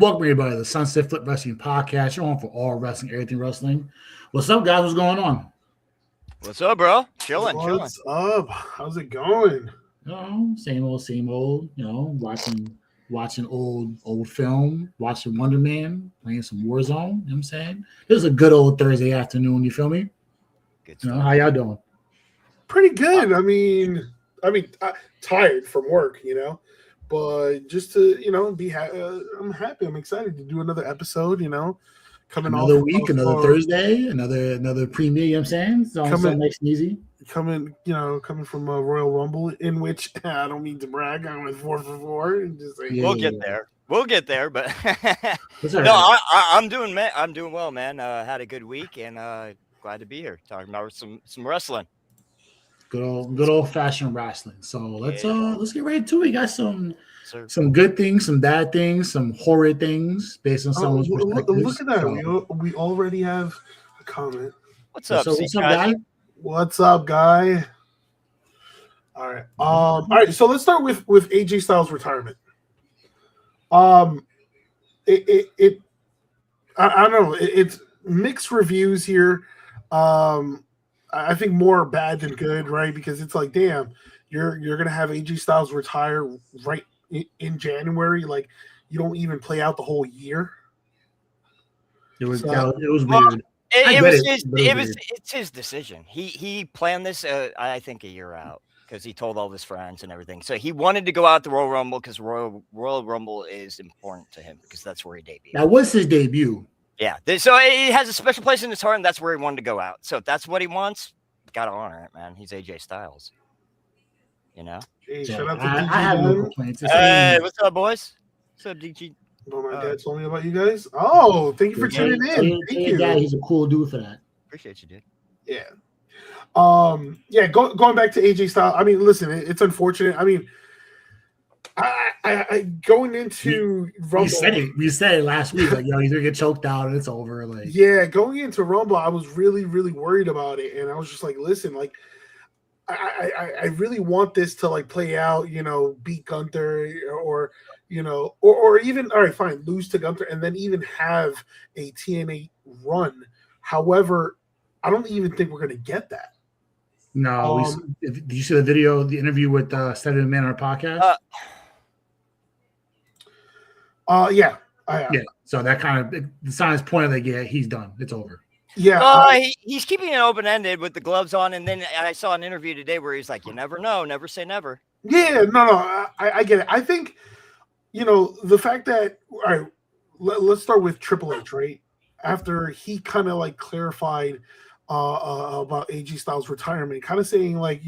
Welcome everybody to the Sunset Flip Wrestling Podcast. You're on for all wrestling, everything wrestling. What's up, guys? What's going on? What's up, bro? Chilling. What's up? How's it going? Same old. Watching old film, watching Wonder Man, playing some Warzone. You know what I'm saying? This is a good old Thursday afternoon. You feel me? Good stuff. How y'all doing? Pretty good. I mean, tired from work, but just to be I'm happy. I'm excited to do another episode. Coming another week, another Thursday, another premiere. You know what I'm saying? So nice and easy. Coming from a Royal Rumble in which I don't mean to brag. I went 4 for 4. And just like, We'll get there, but no, right. I'm doing well, man. Had a good week and glad to be here talking about some wrestling. Good old fashioned wrestling. So let's get right to it. We got some good things, some bad things, some horrid things based on someone's perspective. Look at that. So, we already have a comment. What's up, guy? What's up, guy? All right. So let's start with AJ Styles' retirement. I don't know. It's mixed reviews here. I think more bad than good, right? Because it's like, damn, you're gonna have AJ Styles retire right in January. Like, you don't even play out the whole year. It was weird. It's his decision. He planned this, I think, a year out because he told all his friends and everything. So he wanted to go out the Royal Rumble because Royal Rumble is important to him because that's where he debuted. That was his debut. Yeah. So it has a special place in his heart, and that's where he wanted to go out. So if that's what he wants, got to honor it, man. He's AJ Styles. Hey, shout out to I have no complaints. Hey, what's up, boys? What's up, DG? Oh, my dad told me about you guys. Oh, thank you for tuning in. Thank you. Yeah, he's a cool dude for that. Appreciate you, dude. Yeah. Going back to AJ Styles. I mean, listen, it's unfortunate. I mean, I going into Rumble. We said it last week. Like, he's gonna get choked out and it's over. Like, yeah, going into Rumble, I was really, really worried about it, and I was just like, listen, like, I really want this to like play out, beat Gunther or even, all right, fine, lose to Gunther and then even have a TNA run. However, I don't even think we're going to get that. No. Did you see the video, the interview with Stephanie McMahon on our podcast? Yeah. Yeah. So that kind of, the sign pointed like, yeah, he's done. It's over. Yeah. He's keeping it open-ended with the gloves on. And then I saw an interview today where he's like, you never know. Never say never. Yeah. No. I get it. I think, the fact that, all right, let's start with Triple H, right? After he kind of like clarified about AJ Styles' retirement, kind of saying like,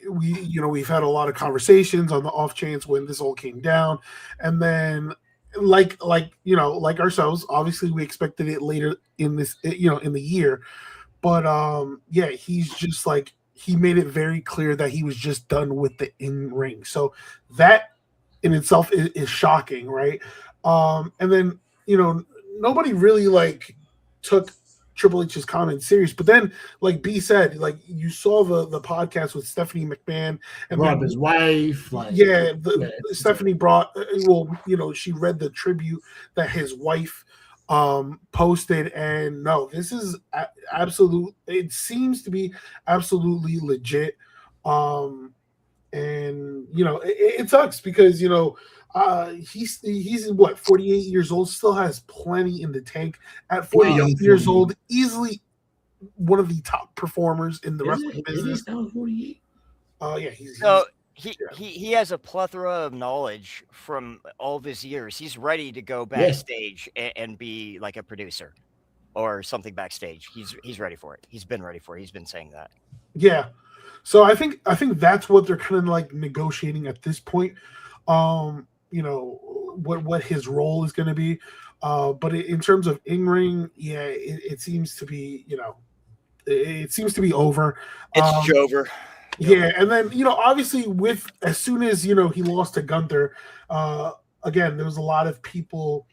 we've had a lot of conversations on the off chance when this all came down. And then like ourselves, obviously we expected it later in this, in the year, but he's just like, he made it very clear that he was just done with the in-ring. So that in itself is shocking, right? And then, nobody really like took Triple H's comments serious. But then, like B said, like you saw the podcast with Stephanie McMahon and brought his wife. Stephanie brought. She read the tribute that his wife posted, and no, this is absolute. It seems to be absolutely legit. And it sucks because he's what, 48 years old, still has plenty in the tank at 48 years old, easily one of the top performers in the wrestling business. Is he 48? He has a plethora of knowledge from all of his years. He's ready to go backstage and be like a producer or something backstage. He's ready for it. He's been ready for it. He's been saying that. Yeah. So I think that's what they're kind of like negotiating at this point. What his role is going to be. But in terms of in-ring, it seems to be, it seems to be over. It's over. Yeah, and then obviously as soon as he lost to Gunther, again there was a lot of people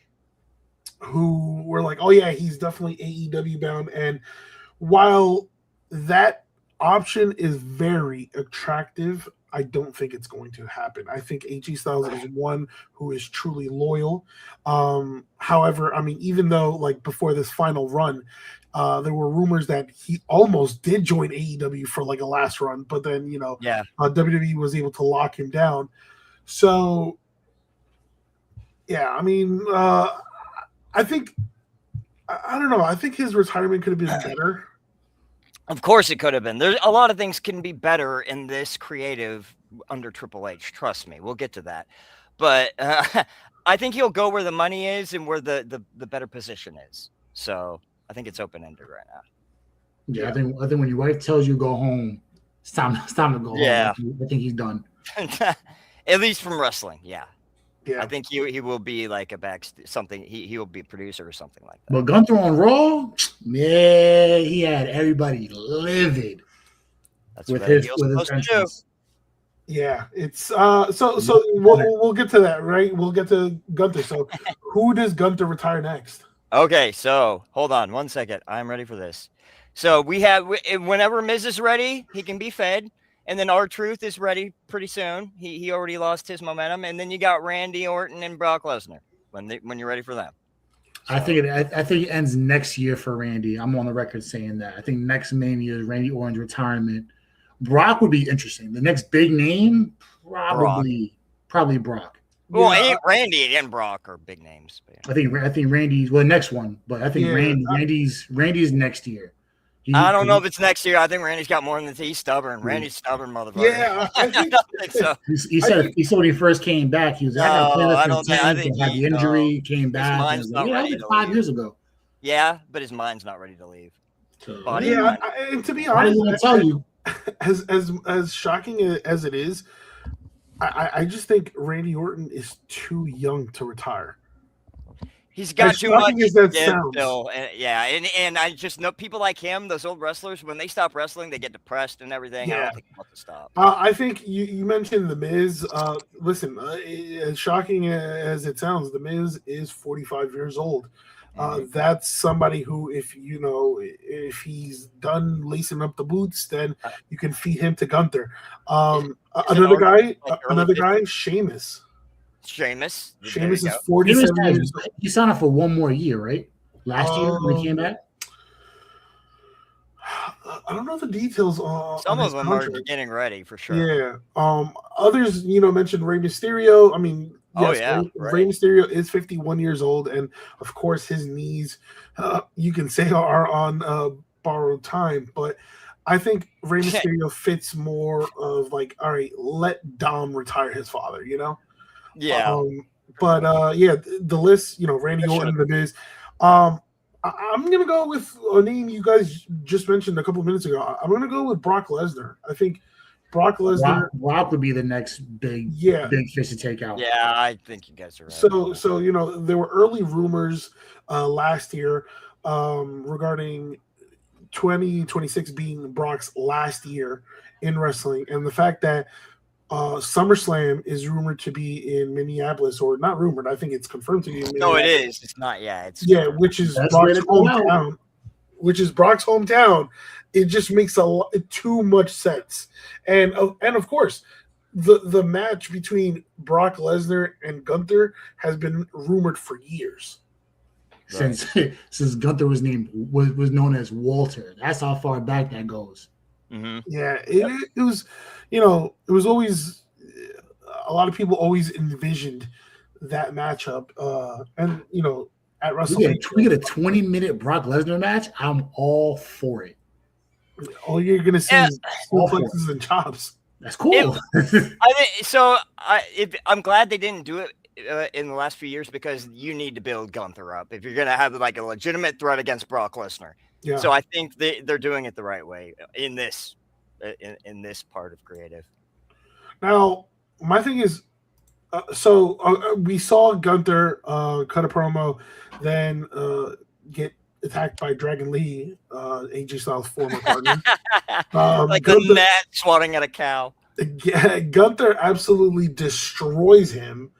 who were like, oh yeah, he's definitely AEW bound, and while that option is very attractive, I don't think it's going to happen. I think AJ Styles is one who is truly loyal. However, I mean, even though like before this final run, there were rumors that he almost did join AEW for like a last run, but then WWE was able to lock him down. So yeah, I mean, I think I don't know. I think his retirement could have been better. Of course it could have been. There's a lot of things can be better in this creative under Triple H. Trust me. We'll get to that. But I think he'll go where the money is and where the better position is. So I think it's open-ended right now. Yeah, I think when your wife tells you go home, it's time to go home. I think he's done. At least from wrestling, yeah. Yeah. I think he will be like something. He will be a producer or something like that. But Gunther on Raw, yeah, he had everybody livid. That's with his entrance. Yeah, it's so we'll get to that, right? We'll get to Gunther. So who does Gunther retire next? Okay, so hold on 1 second. I'm ready for this. So we have whenever Miz is ready, he can be fed. And then R-Truth is ready pretty soon. He already lost his momentum. And then you got Randy Orton and Brock Lesnar when you're ready for them. So. I think it ends next year for Randy. I'm on the record saying that. I think next Mania is Randy Orton's retirement. Brock would be interesting. The next big name, probably Brock. Well, Randy and Brock are big names. But yeah. I think Randy's the next one, but I think Randy's next year. I don't know if it's next year. I think Randy's got more than he's stubborn. Randy's stubborn, motherfucker. Yeah, I don't think so. He said when he first came back, he was I think had the injury, came back. His mind's not ready to 5 leave. Years ago. Yeah, but his mind's not ready to leave. So, and to be honest, I tell you, as shocking as it is, I just think Randy Orton is too young to retire. He's got too much still, and I just know people like him, those old wrestlers, when they stop wrestling, they get depressed and everything. Yeah. I don't think he's about to stop. I think you mentioned The Miz. Listen, as shocking as it sounds, The Miz is 45 years old. That's somebody who, if he's done lacing up the boots, then you can feed him to Gunther. Another guy, Sheamus. Sheamus is 47 years old. He signed up for one more year, right? Last year when he came back? I don't know the details on some of them contract. Are getting ready for sure. Yeah. Others, mentioned Rey Mysterio. I mean, yes, Rey Mysterio is 51 years old, and of course his knees, you can say, are on borrowed time. But I think Rey Mysterio fits more of like, all right, let Dom retire his father. Yeah. The list, Randy Orton, The Miz. I'm going to go with a name you guys just mentioned a couple of minutes ago. I'm going to go with Brock Lesnar. I think Brock Lesnar. Brock would be the next big fish to take out. Yeah, I think you guys are right. So there were early rumors last year regarding 2026 being Brock's last year in wrestling, and the fact that SummerSlam is rumored to be in Minneapolis, or not rumored. I think it's confirmed to be in Minneapolis. No, it is. It's not. Yeah, it's which is Brock's hometown. Brock's hometown. It just makes too much sense. And of course, the match between Brock Lesnar and Gunther has been rumored for years. Since Gunther was known as Walter. That's how far back that goes. Mm-hmm. Yeah, it was. It was always a lot of people always envisioned that matchup, and at WrestleMania, we get a 20-minute Brock Lesnar match. I'm all for it. All you're gonna see is suplexes and chops. That's cool. I'm glad they didn't do it in the last few years, because you need to build Gunther up if you're gonna have like a legitimate threat against Brock Lesnar. Yeah. So I think they're doing it the right way in this part of creative. Now, my thing is, we saw Gunther cut a promo, then get attacked by Dragon Lee, AJ Styles' former partner. Like a gnat swatting at a cow. Gunther absolutely destroys him.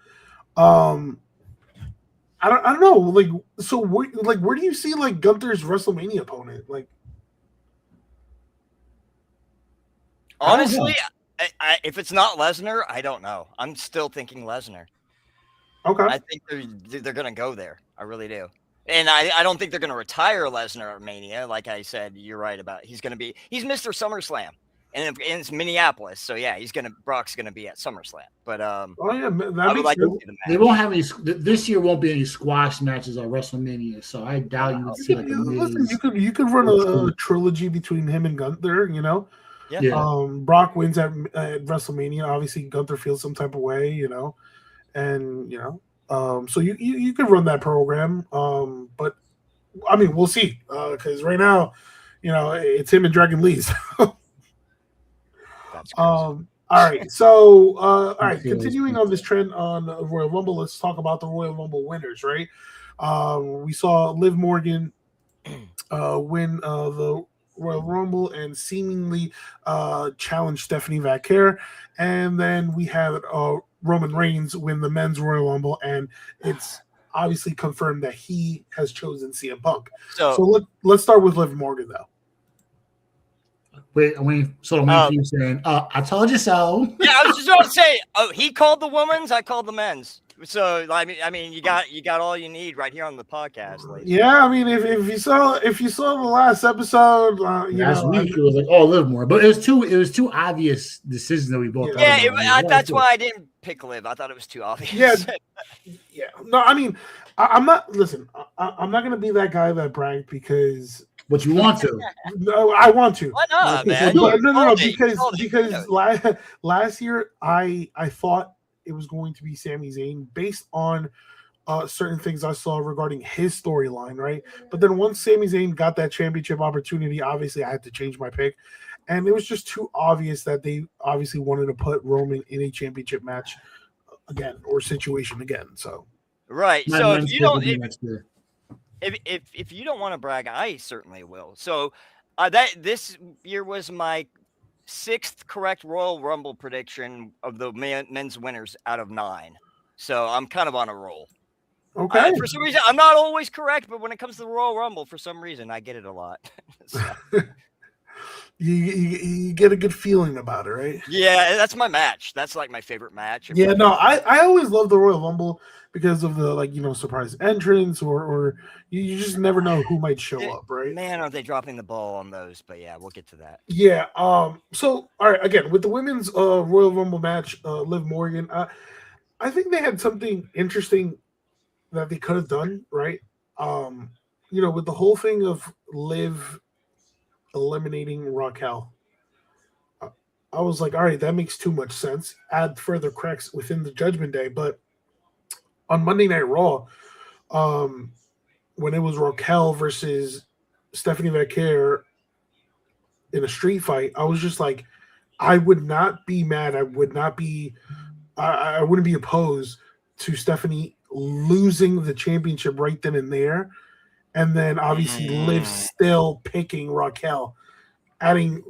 I don't know. Where do you see like Gunther's WrestleMania opponent? Like, honestly, If it's not Lesnar, I don't know. I'm still thinking Lesnar. Okay. I think they're going to go there. I really do. And I don't think they're going to retire Lesnar at Mania. Like I said, you're right about he's Mr. SummerSlam. And it's Minneapolis. So yeah, Brock's going to be at SummerSlam. But oh yeah, I would like to see the match. They won't have any this year won't be any squash matches at WrestleMania. So I doubt you would see like a Miz. You could run a trilogy between him and Gunther, you know. Yeah. Brock wins at WrestleMania. Obviously, Gunther feels some type of way, you know, and you know, so you could run that program. But I mean, we'll see because right now, you know, it's him and Dragon Lee. That's crazy. All right, so all right, continuing on this trend on Royal Rumble, let's talk about the Royal Rumble winners, right? We saw Liv Morgan win the Royal Rumble and seemingly challenge Stephanie Vaquer, and then we had Roman Reigns win the men's Royal Rumble, and it's obviously confirmed that he has chosen CM Punk. So let's start with Liv Morgan though. Wait, so you saying, I told you so. Yeah, I was just going to say, he called the women's, I called the men's. So I mean, you got all you need right here on the podcast, ladies. Yeah, I mean, if you saw the last episode, last week it was like, Liv more, but it was too obvious decisions that we both. Yeah, that's why I didn't pick Liv. I thought it was too obvious. Yeah. No, I mean, I'm not. Listen, I'm not going to be that guy that bragged because. But you want to? No, I want to. Why not, man? No, because last year I thought it was going to be Sami Zayn based on certain things I saw regarding his storyline, right? But then once Sami Zayn got that championship opportunity, obviously I had to change my pick, and it was just too obvious that they obviously wanted to put Roman in a championship match again or situation again. So right. So if you don't. If you don't want to brag, I certainly will. So this year was my 6th correct Royal Rumble prediction of the men's winners out of 9. So I'm kind of on a roll. Okay. For some reason, I'm not always correct, but when it comes to the Royal Rumble, for some reason, I get it a lot. You get a good feeling about it, right? Yeah, that's my match. That's like my favorite match. Yeah, no, I always love the Royal Rumble because of the surprise entrance or you just never know who might show up, right? Man, are they dropping the ball on those? But yeah, we'll get to that. Yeah. So all right, again with the women's Royal Rumble match, Liv Morgan, I think they had something interesting that they could have done, right? With the whole thing of Liv eliminating Raquel. I was like, all right, that makes too much sense. Add further cracks within the Judgment Day. But on Monday Night Raw, when it was Raquel versus Stephanie Vaquer in a street fight, I was just like, I would not be mad. I wouldn't be opposed to Stephanie losing the championship right then and there. And then obviously Liv still picking Raquel, adding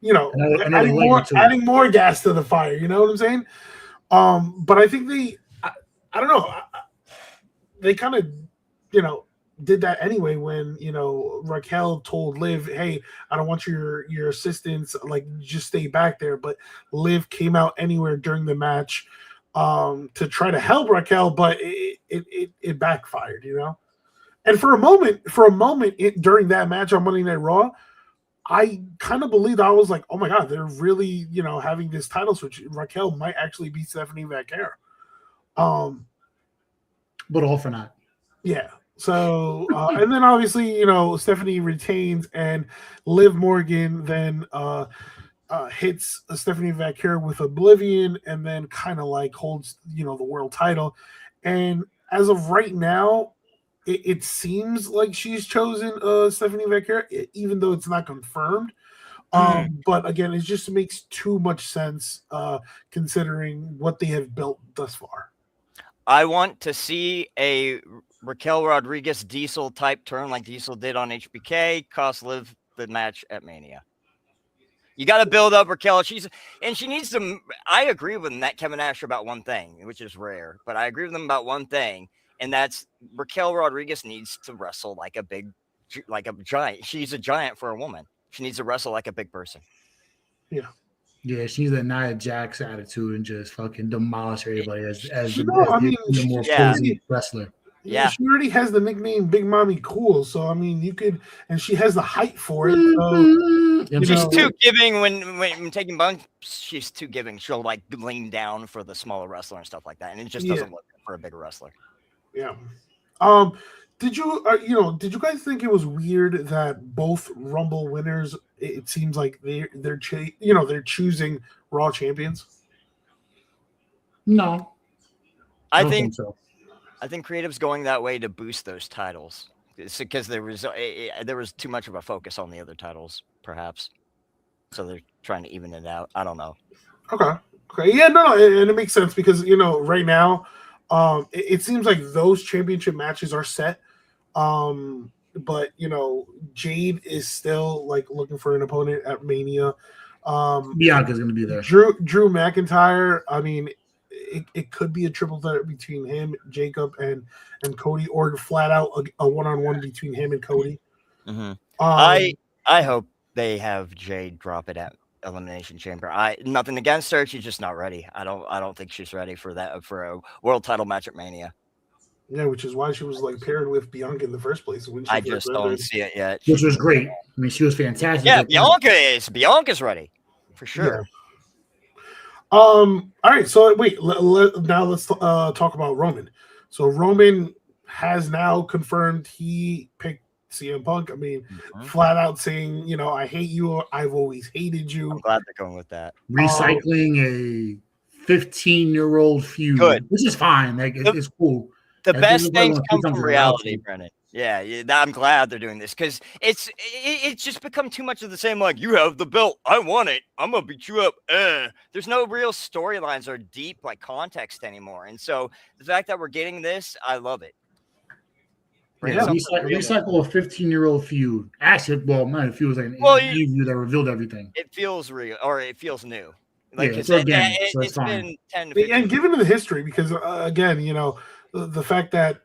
more gas to the fire. You know what I'm saying? But I think I don't know. They kind of, did that anyway when, Raquel told Liv, hey, I don't want your assistance. Like, just stay back there. But Liv came out anywhere during the match to try to help Raquel, but it backfired, And for a moment, during that match on Monday Night Raw, I kind of believed, I was like, oh my God, they're really, having this title switch. Raquel might actually beat Stephanie Vaquer. But all for not. Yeah. So, and then obviously, Stephanie retains and Liv Morgan then hits Stephanie Vaquer with Oblivion and then kind of like holds, the world title. And as of right now, it seems like she's chosen Stephanie Vaquer, even though it's not confirmed. But again, it just makes too much sense considering what they have built thus far. I want to see a Raquel Rodriguez Diesel type turn like Diesel did on HBK, cost Liv the match at Mania. You got to build up Raquel. She needs to. I agree with Kevin Nash about one thing, which is rare, but I agree with him about one thing. And that's Raquel Rodriguez needs to wrestle like a giant. She's a giant for a woman. She needs to wrestle like a big person. Yeah. Yeah, she's a Nia Jax attitude and just fucking demolish everybody as the more posing wrestler. Yeah, she already has the nickname Big Mommy Cool, so I mean, you could, and she has the height for it. So she's too giving when taking bumps. She's too giving. She'll like lean down for the smaller wrestler and stuff like that, and it just doesn't look good for a bigger wrestler. Yeah. Did you did you guys think it was weird that both Rumble winners? It seems like they're choosing Raw champions. No, I think so. I think creative's going that way to boost those titles. It's because there was too much of a focus on the other titles, perhaps. So they're trying to even it out. I don't know. Okay. Yeah, no, and it makes sense because right now, it seems like those championship matches are set. But Jade is still like looking for an opponent at Mania. Bianca's going to be there. Drew McIntyre. I mean, it could be a triple threat between him, Jacob, and Cody, or flat out a one-on-one between him and Cody. Mm-hmm. I hope they have Jade drop it at Elimination Chamber. Nothing against her, she's just not ready. I don't think she's ready for a world title match at Mania. Yeah, which is why she was like paired with Bianca in the first place. I just don't see it yet. Which was great. I mean, she was fantastic. Yeah, Bianca's ready for sure. Yeah. All right, so wait. Now let's talk about Roman. So Roman has now confirmed he picked CM Punk. I mean, flat out saying, I hate you. I've always hated you. I'm glad they're going with that. Recycling a 15-year-old feud, which is fine. Like it's cool. The best things come from reality, Brennan. Yeah, I'm glad they're doing this because it's just become too much of the same. Like, you have the belt, I want it, I'm gonna beat you up. There's no real storylines or deep like context anymore, and so the fact that we're getting this, I love it. Yeah, recycle a 15-year-old feud. Actually, not a feud, like an interview that revealed everything. It feels real, or it feels new. Like it's organic, so it's fine. Been 10 to 15 and given the history, because again, the fact that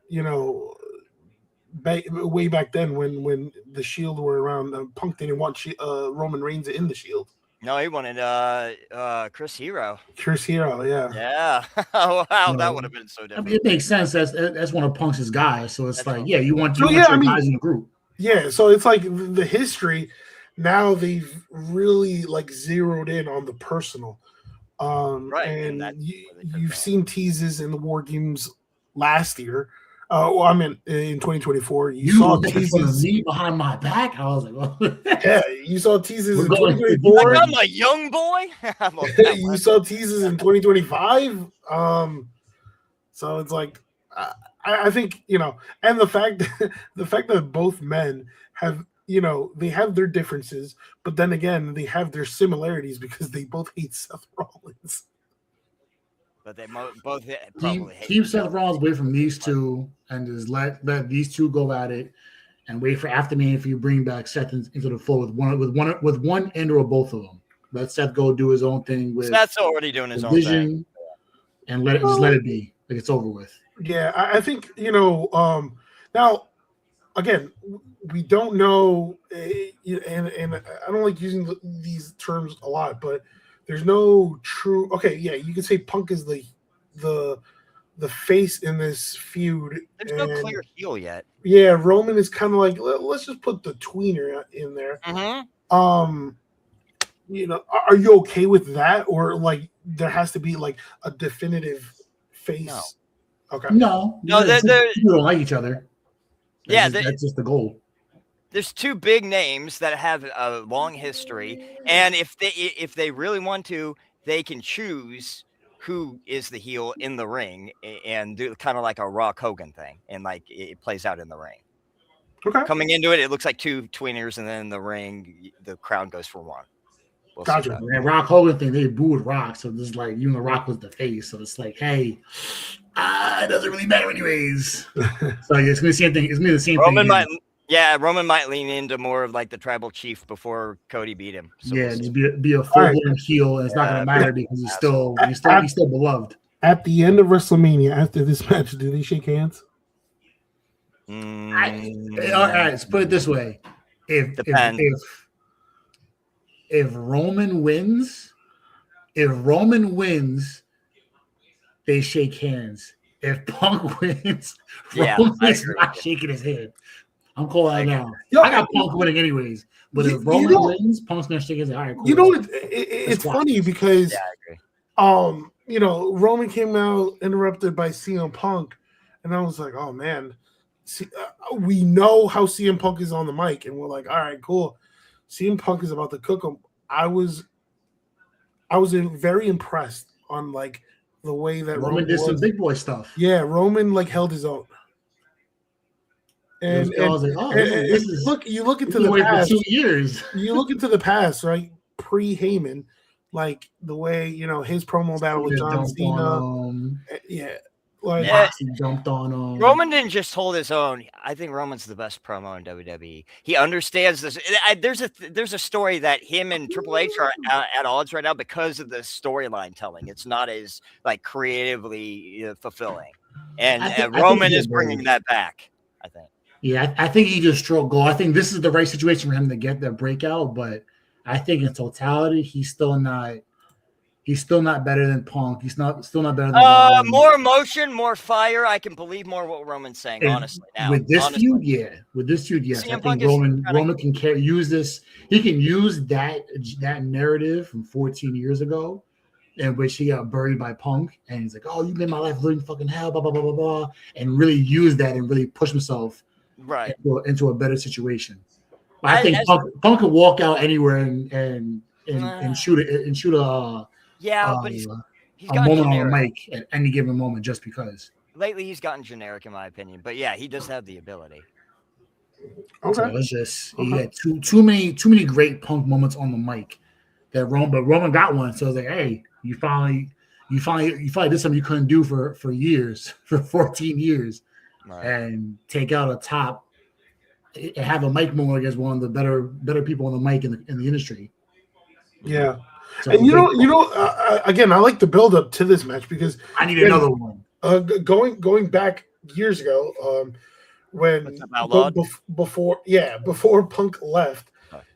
way back then when the Shield were around, Punk didn't want Roman Reigns in the Shield. No, he wanted Chris Hero. Chris Hero, yeah. Yeah. Wow, that would have been so different. I mean, it makes sense. That's one of Punk's guys. So it's you want your guys in the group. Yeah, so it's like the history. Now they've really like zeroed in on the personal. Right. And you've seen teases in the War Games last year. I mean, in 2024, you saw teases me behind my back. I was like, well, yeah, you saw teases in 2024. I'm a young boy. You saw teases in 2025. So it's like, I think and the fact that both men have they have their differences, but then again they have their similarities because they both hate Seth Rollins. But they both probably keep Seth Rollins away from these two, and just let these two go at it, and wait for after me if you bring back Seth into the fold with one end or both of them. Let Seth go do his own thing with Seth's already doing his own thing, and let it be like it's over with. Yeah, I think now again we don't know, and I don't like using these terms a lot, but. There's no true. Okay, yeah, you can say Punk is the face in this feud. There's no clear heel yet. Yeah, Roman is kind of like, let's just put the tweener in there. Mm-hmm. Are you okay with that, or like there has to be like a definitive face? No. Okay. No, they don't like each other. That's just the goal. There's two big names that have a long history, and if they really want to, they can choose who is the heel in the ring and do kind of like a Rock Hogan thing, and like it plays out in the ring. Okay. Coming into it looks like two tweeners, and then in the ring, the crowd goes for one. Gotcha. And Rock Hogan thing, they booed Rock, so this like even the Rock was the face, so it's like, hey, it doesn't really matter anyways. So it's gonna be the same thing. It's gonna be the same thing. Roman might lean into more of like the tribal chief before Cody beat him. So just be a full-blown heel, and it's not going to matter because he's still beloved. At the end of WrestleMania, after this match, do they shake hands? All right, let's put it this way: if Roman wins, If Roman wins, they shake hands. If Punk wins, Roman's not shaking his hand. I'm calling it now. I got Punk winning anyways. But if Roman wins, Punk's gonna shake his hand. All right, cool. You know, it's funny because you know, Roman came out interrupted by CM Punk, and I was like, oh man, we know how CM Punk is on the mic, and we're like, all right, cool. CM Punk is about to cook him. I was very impressed on like the way that Roman did some big boy stuff. Yeah, Roman like held his own. And you look into the past. 2 years. You look into the past, right? Pre-Heyman, like the way, you know, his promo battle with John Cena. He jumped on him. Roman didn't just hold his own. I think Roman's the best promo in WWE. He understands this. There's a story that him and Triple H are at odds right now because of the storyline telling. It's not as like creatively fulfilling, and Roman is bringing that back. I think. Yeah, I think he just struggled. I think this is the right situation for him to get the breakout, but I think in totality, he's still not better than Punk. He's still not better than more emotion, more fire. I can believe more what Roman's saying, and honestly. Now with this feud, yes. I think Roman can use this. He can use that narrative from 14 years ago, in which he got buried by Punk, and he's like, "Oh, you made my life living fucking hell," blah blah blah blah blah, and really use that and really push himself into a better situation. I think Punk could walk out anywhere and shoot a but he's a moment generic on the mic at any given moment just because. Lately, he's gotten generic in my opinion, but yeah, he does have the ability. Okay, so it's just he had too many great Punk moments on the mic that Roman got one, so I was like, hey, you finally did something you couldn't do for years, for 14 years. And take out a top and have a mic moment against one of the better people on the mic in the industry. Yeah, so and you know, again, I like the build up to this match because I need another one. Going back years ago, when before Punk left,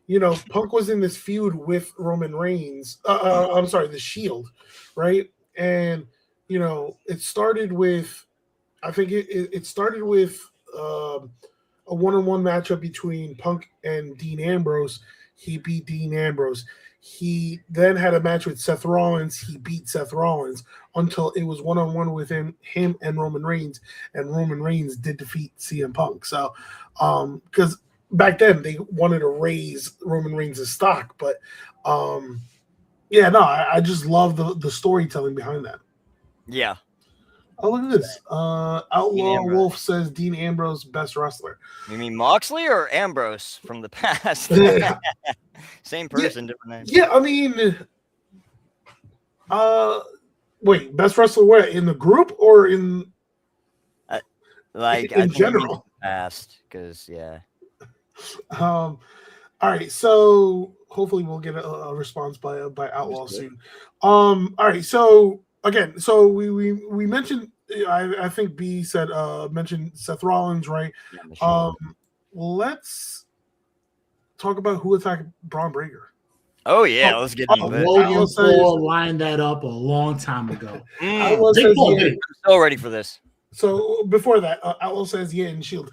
you know, Punk was in this feud with Roman Reigns. I'm sorry, the Shield, right? And you know, it started with. I think it started with a one-on-one matchup between Punk and Dean Ambrose. He beat Dean Ambrose. He then had a match with Seth Rollins. He beat Seth Rollins until it was one-on-one with him and Roman Reigns, and Roman Reigns did defeat CM Punk. So, because back then they wanted to raise Roman Reigns' stock, but I just love the storytelling behind that. Yeah. Oh, look at this. Outlaw Wolf says Dean Ambrose, best wrestler. You mean Moxley or Ambrose from the past? Same person, different name. Yeah, I mean, wait, best wrestler where? In the group or in in general? Past, because all right, so hopefully we'll get a response by Outlaw soon. All right, so. Again, so we mentioned. I think B said mentioned Seth Rollins, right? Yeah, let's talk about who attacked Bron Breakker. Oh yeah, let's get into that. Logan Paul lined that up a long time ago. I'm so ready for this. So before that, Outlaw says and Shield.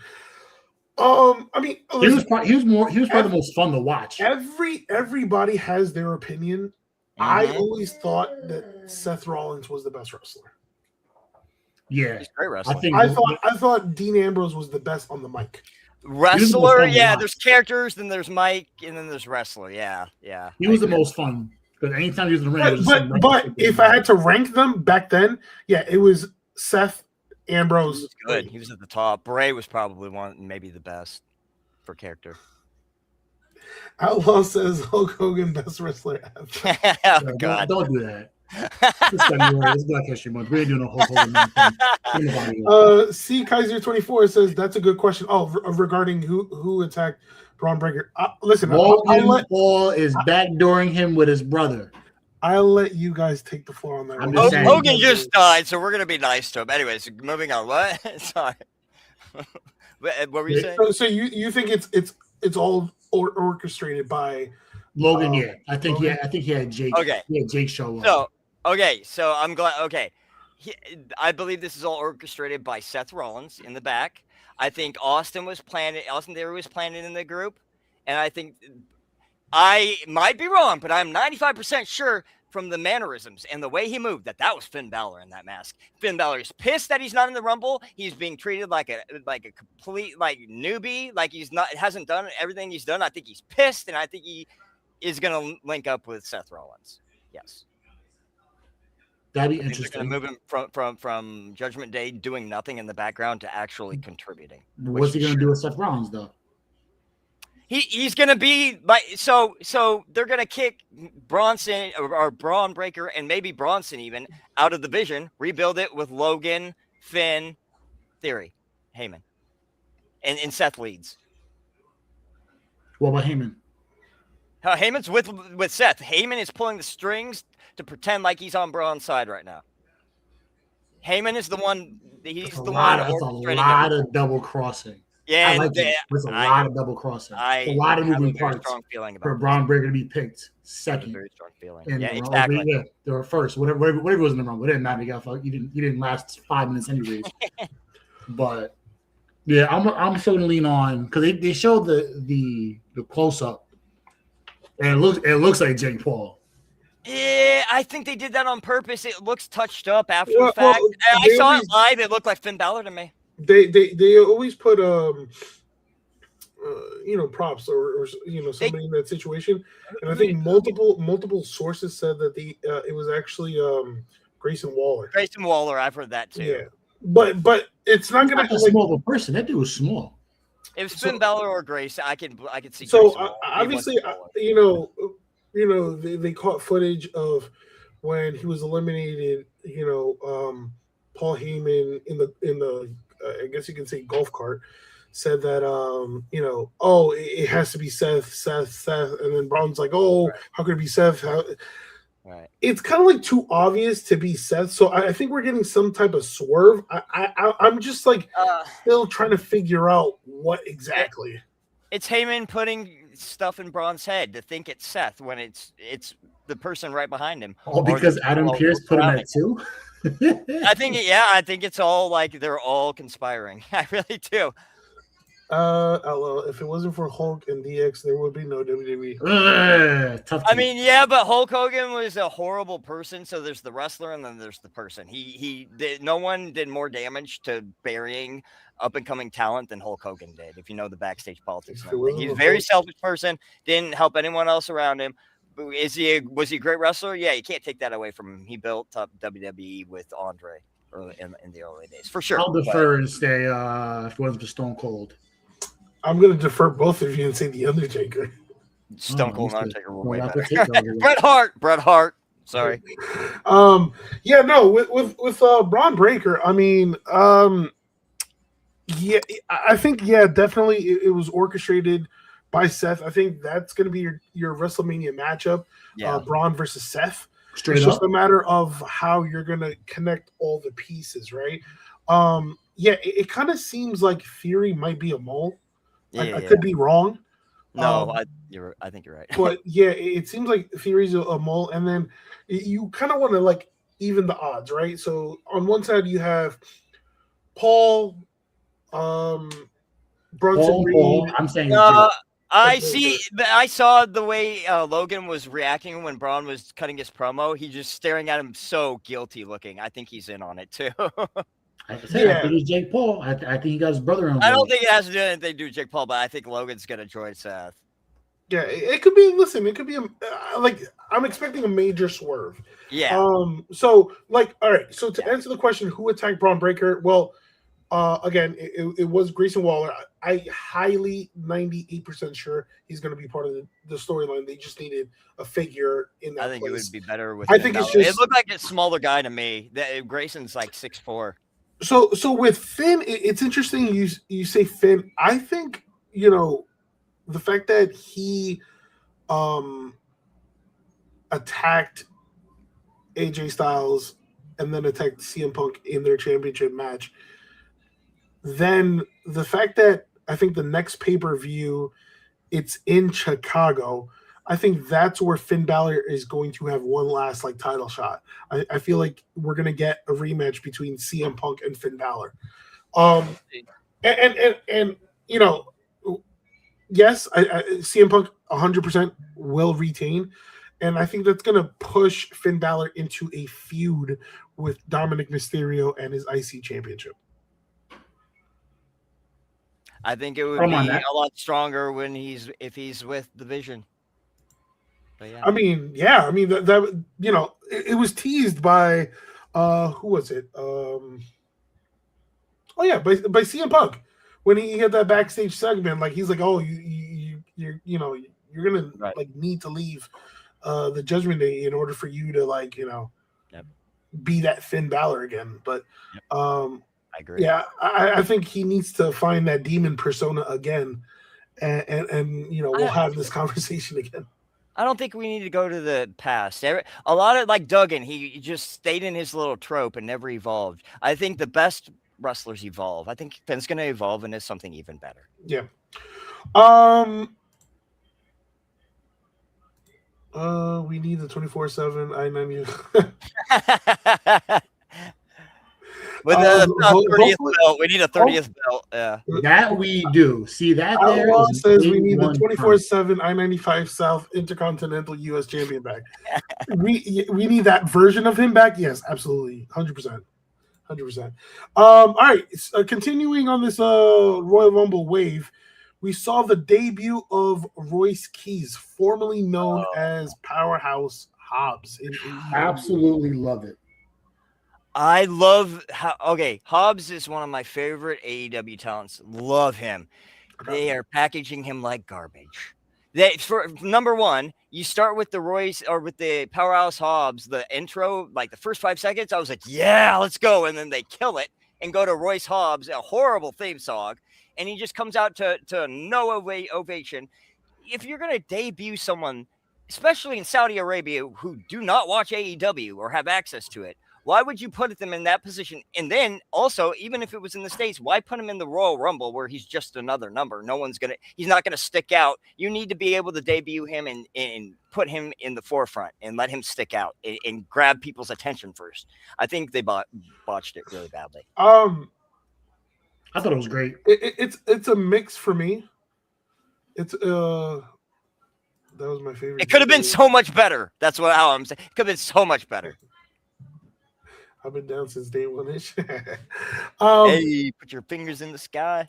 I mean, he was probably the most fun to watch. Everybody has their opinion. I always thought that Seth Rollins was the best wrestler. Yeah, he's a great wrestler. I thought Dean Ambrose was the best on the mic. Wrestler, there's characters, then there's Mike, and then there's wrestler. Yeah. He was the most fun because anytime he was in the ring, but if I had to rank them back then, it was Seth, Ambrose. He was good. He was at the top. Bray was probably maybe the best for character. Outlaw says Hulk Hogan best wrestler ever. Oh, God. Don't do that. It's Black History Month. We ain't doing a Hulk Hogan. C Kaiser 24 says that's a good question. Oh, regarding who attacked Bron Breakker. Listen, Logan Paul is backdooring him with his brother. I'll let you guys take the floor on that. Hogan just died, so we're gonna be nice to him. Anyways, moving on. What? Sorry. What were you saying? So you think it's all orchestrated by Logan, yeah. I think he had Jake. Okay. Yeah, Jake show up. So I'm glad. Okay. I believe this is all orchestrated by Seth Rollins in the back. I think Austin Theory was planted in the group. And I think I might be wrong, but I'm 95% sure from the mannerisms and the way he moved that was Finn Balor in that mask. Finn Balor is pissed that he's not in the Rumble. He's being treated like a complete newbie, like hasn't done everything he's done. I think he's pissed, and I think he is going to link up with Seth Rollins. Yes. That'd be interesting. They're going to move him from Judgment Day doing nothing in the background to actually contributing. What's he going to do with Seth Rollins, though? He's going to be so they're going to kick Bronson or Braun Breaker and maybe Bronson even out of the division, rebuild it with Logan, Finn, Theory, Heyman, and Seth leads. What about Heyman? Heyman's with Seth. Heyman is pulling the strings to pretend like he's on Braun's side right now. Heyman is the one. He's the one. That's a lot of double crossing. Yeah, I like it. There's a lot of double crossing. A lot of moving parts for Braun Breaker to be picked second. Very strong feeling. And yeah, exactly. Yeah, they were first. Whatever was in the wrong. It didn't matter. You didn't last 5 minutes anyways. But yeah, I'm still gonna lean on because they showed the close up, and it looks like Jake Paul. Yeah, I think they did that on purpose. It looks touched up after the fact. I saw it live. It looked like Finn Balor to me. They always put props or somebody in that situation, and I think multiple sources said that it was actually Grayson Waller. Grayson Waller, I've heard that too. Yeah, but it's not gonna be small of a person. That dude was small. It was Finn Balor or Grace. I could see. So obviously, they caught footage of when he was eliminated. Paul Heyman in the I guess you can say golf cart said that it has to be Seth, and then Braun's like, right. How could it be Seth? Right. It's kind of too obvious to be Seth, so I think we're getting some type of swerve. I'm just still trying to figure out what exactly. It's Heyman putting stuff in Braun's head to think it's Seth when it's the person right behind him. All because Adam Pearce put him at 2. I think it's all they're all conspiring. I really do. If it wasn't for Hulk and DX, there would be no WWE. Tough. I mean, yeah, but Hulk Hogan was a horrible person. So there's the wrestler and then there's the person. No one did more damage to burying up and coming talent than Hulk Hogan did. If you know the backstage politics, he's a very selfish person. Didn't help anyone else around him. Was he a great wrestler? Yeah, you can't take that away from him. He built up WWE with Andre in the early days, for sure. I'll defer and say if it wasn't for Stone Cold. I'm going to defer both of you and say The Undertaker. Stone Cold and Undertaker were way better. Bret Hart. Sorry. With Braun Breaker, I mean, I think, definitely it was orchestrated by Seth. I think that's going to be your WrestleMania matchup, Braun versus Seth. It's just a matter of how you're going to connect all the pieces, right? It kind of seems like Theory might be a mole. I could be wrong. No, I think you're right. But it seems like Theory's a mole, and then you kind of want to even the odds, right? So on one side you have Paul, Bronson Reed. I'm saying. I saw the way Logan was reacting when Braun was cutting his promo. He's just staring at him so guilty looking. I think he's in on it too. I think it's Jake Paul. I think he got his brother on. I don't think it has to do anything to do with Jake Paul, but I think Logan's going to join Seth. Yeah, it could be. Listen, it could be I'm expecting a major swerve. Yeah. So all right. So to answer the question, who attacked Braun Breaker? Well, again, it was Grayson Waller. I highly 98% sure he's going to be part of the storyline. They just needed a figure in that. I think place. It would be better with. I think it's just. It looked like a smaller guy to me. Grayson's 6'4". So with Finn, it's interesting. You say Finn. I think the fact that he attacked AJ Styles and then attacked CM Punk in their championship match. Then the fact that I think the next pay-per-view it's in Chicago. I think that's where Finn Balor is going to have one last like title shot. I feel like we're gonna get a rematch between CM Punk and Finn Balor. And you know, yes, CM Punk 100% will retain, and I think that's gonna push Finn Balor into a feud with Dominic Mysterio and his IC championship. I think it would be a lot stronger if he's with the Vision. But yeah. I mean, that you know, it was teased by who was it? By CM Punk when he had that backstage segment. Like he's like, oh, you're gonna like need to leave the Judgment Day in order for you to like be that Finn Balor again. But I agree. Yeah, I think he needs to find that demon persona again, and we'll have this conversation again. I don't think we need to go to the past. A lot of like Duggan, he just stayed in his little trope and never evolved. I think the best wrestlers evolve. I think Finn's going to evolve into something even better. Yeah. We need the 24/7 I-90. With the 30th belt, we need a 30th belt. Yeah, that we do. See that there says we need the 24/7 I-95 South Intercontinental U.S. Champion back. we need that version of him back. Yes, absolutely, 100%. All right, continuing on this Royal Rumble wave, we saw the debut of Royce Keys, formerly known as Powerhouse Hobbs. Absolutely love it. I love Hobbs is one of my favorite AEW talents. Love him. They are packaging him like garbage. For number one, you start with the Royce or with the Powerhouse Hobbs, the intro, like the first 5 seconds, I was like, yeah, let's go. And then they kill it and go to Royce Hobbs, a horrible theme song. And he just comes out to no ovation. If you're going to debut someone, especially in Saudi Arabia, who do not watch AEW or have access to it, why would you put them in that position? And then also, even if it was in the States, why put him in the Royal Rumble where he's just another number? He's not going to stick out. You need to be able to debut him and put him in the forefront and let him stick out and grab people's attention first. I think they botched it really badly. I thought it was great. It's a mix for me. That was my favorite. It could have been so much better. That's how I'm saying. It could have been so much better. I've been down since day one-ish. Hey, put your fingers in the sky.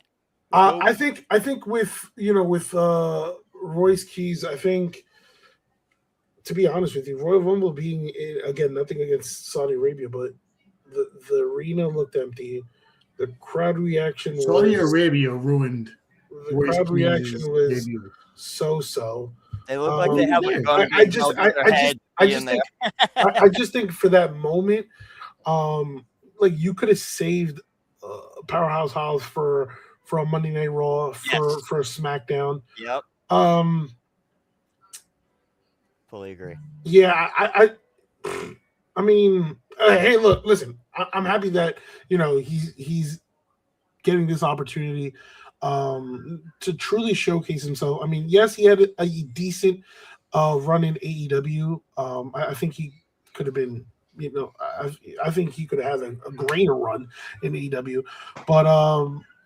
I think with Royce Keys, I think, to be honest with you, Royal Rumble being again nothing against Saudi Arabia, but the arena looked empty. The crowd reaction Saudi Arabia ruined. The crowd reaction was so. They look like they have a gun. I just think for that moment, like you could have saved Powerhouse Hobbs for a Monday Night Raw, for a SmackDown. Yep. Fully agree. Yeah, I mean, hey, look, listen. I'm happy that he's getting this opportunity to truly showcase himself. I mean, yes, he had a decent run in AEW. I think he could have been. I think he could have had a greater run in AEW, but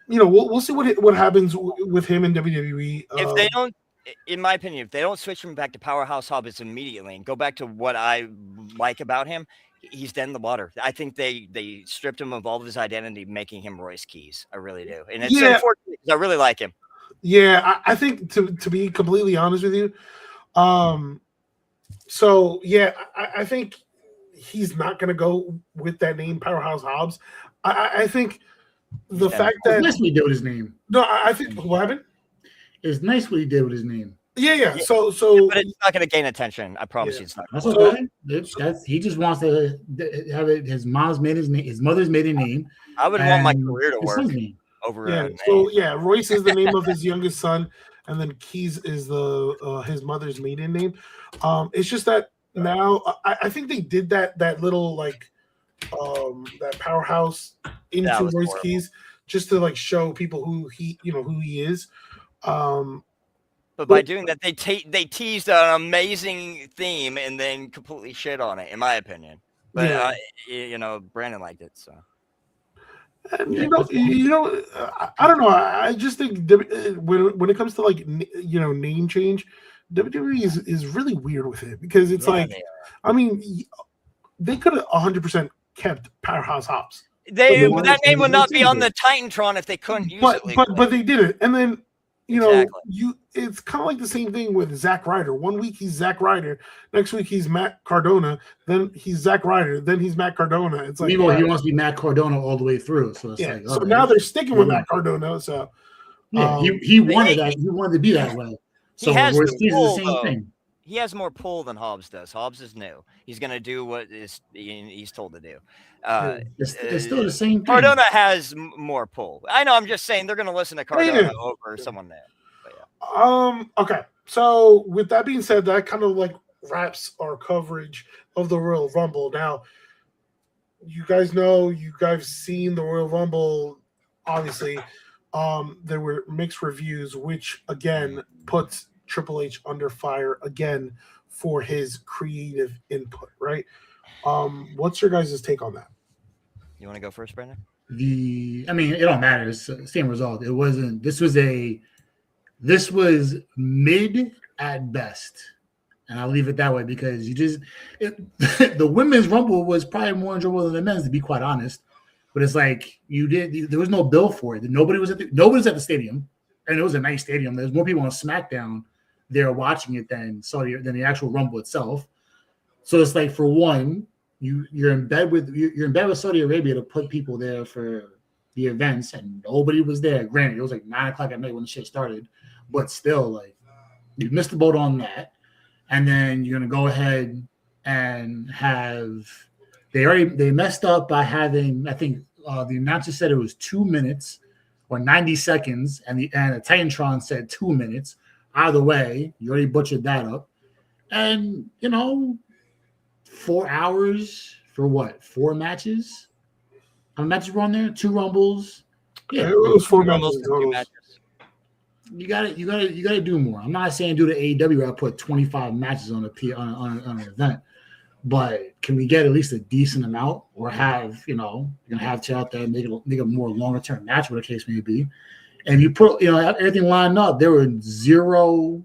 we'll see what happens with him in WWE. If they don't, in my opinion, if they don't switch him back to Powerhouse Hobbs immediately and go back to what I like about him, he's dead in the water. I think they stripped him of all of his identity, making him Royce Keys. I really do, and it's unfortunate because I really like him. Yeah, I think to be completely honest with you, so yeah, I think he's not going to go with that name, Powerhouse Hobbs. I think the fact that it's nice what he did with his name. No, I think what happened. It's nice what he did with his name. Yeah. So, but it's not going to gain attention. I promise you, it's not. That's okay. He just wants to have it. His mother's maiden name. I would want my career to work over. Yeah. So Royce is the name of his youngest son, and then Keys is his mother's maiden name. It's just that now I think they did that little like that powerhouse into Royce Keys just to like show people who he is. But by doing that, they teased an amazing theme and then completely shit on it, in my opinion. But Brandon liked it, so. And, I don't know. I just think when it comes to like name change, WWE is really weird with it because it's they could have 100% kept Powerhouse Hobbs. That name would not be on the Titantron if they couldn't use it. But they did it, and then it's kind of like the same thing with Zack Ryder. One week he's Zack Ryder, next week he's Matt Cardona, then he's Zack Ryder, then he's Matt Cardona. It's like he wants to be Matt Cardona all the way through. So it's so now they're sticking with Matt Cardona. So he wanted that. He wanted to be that way. So he has the same thing. He has more pull than Hobbs does. Hobbs is new. He's going to do what he's told to do. It's still the same thing. Cardona has more pull. I know. I'm just saying they're going to listen to Cardona over someone there. Okay. So with that being said, that kind of like wraps our coverage of the Royal Rumble. Now, you guys seen the Royal Rumble. Obviously, there were mixed reviews, which again puts Triple H under fire again for his creative input, right? What's your guys' take on that? You want to go first, Brandon? It don't matter. It's the same result. It wasn't. This was mid at best, and I'll leave it that way because the women's Rumble was probably more enjoyable than the men's, to be quite honest. But it's like there was no bill for it. Nobody was at the stadium, and it was a nice stadium. There's more people on SmackDown there watching it than the actual Rumble itself. So it's like, for one, you're in bed with Saudi Arabia to put people there for the events, and nobody was there. Granted, it was like 9:00 at night when the shit started, but still, like, you missed the boat on that. And then you're gonna go ahead and have they messed up by having, I think the announcer said it was 2 minutes or 90 seconds, and the Titantron said 2 minutes. Either way, you already butchered that up. And 4 hours for what? 4 matches? How many matches were on there? 2 Rumbles. Yeah, it was 4 matches. You got to do more. I'm not saying do the AEW where I put 25 matches on an event, but can we get at least a decent amount, or have you're gonna have to out there make a more longer term match, whatever the case may be. And you put everything lined up. There were zero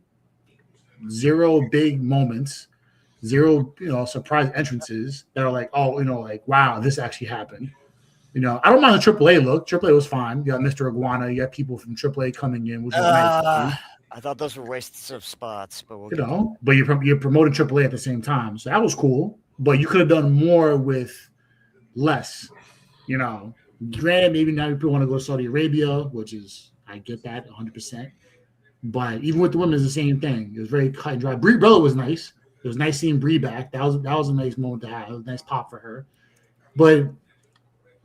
big moments, zero surprise entrances that are like, wow, this actually happened. I don't mind the AAA look. AAA was fine. You got Mr. Iguana. You got people from AAA coming in, which was nice. I thought those were wastes of spots, but but you're promoting AAA at the same time, so that was cool. But you could have done more with less. Granted, maybe now people want to go to Saudi Arabia, which is, I get that 100%. But even with the women, it's the same thing. It was very cut and dry. Brie Bella was nice. It was nice seeing Brie back. That was a nice moment to have. It was a nice pop for her. But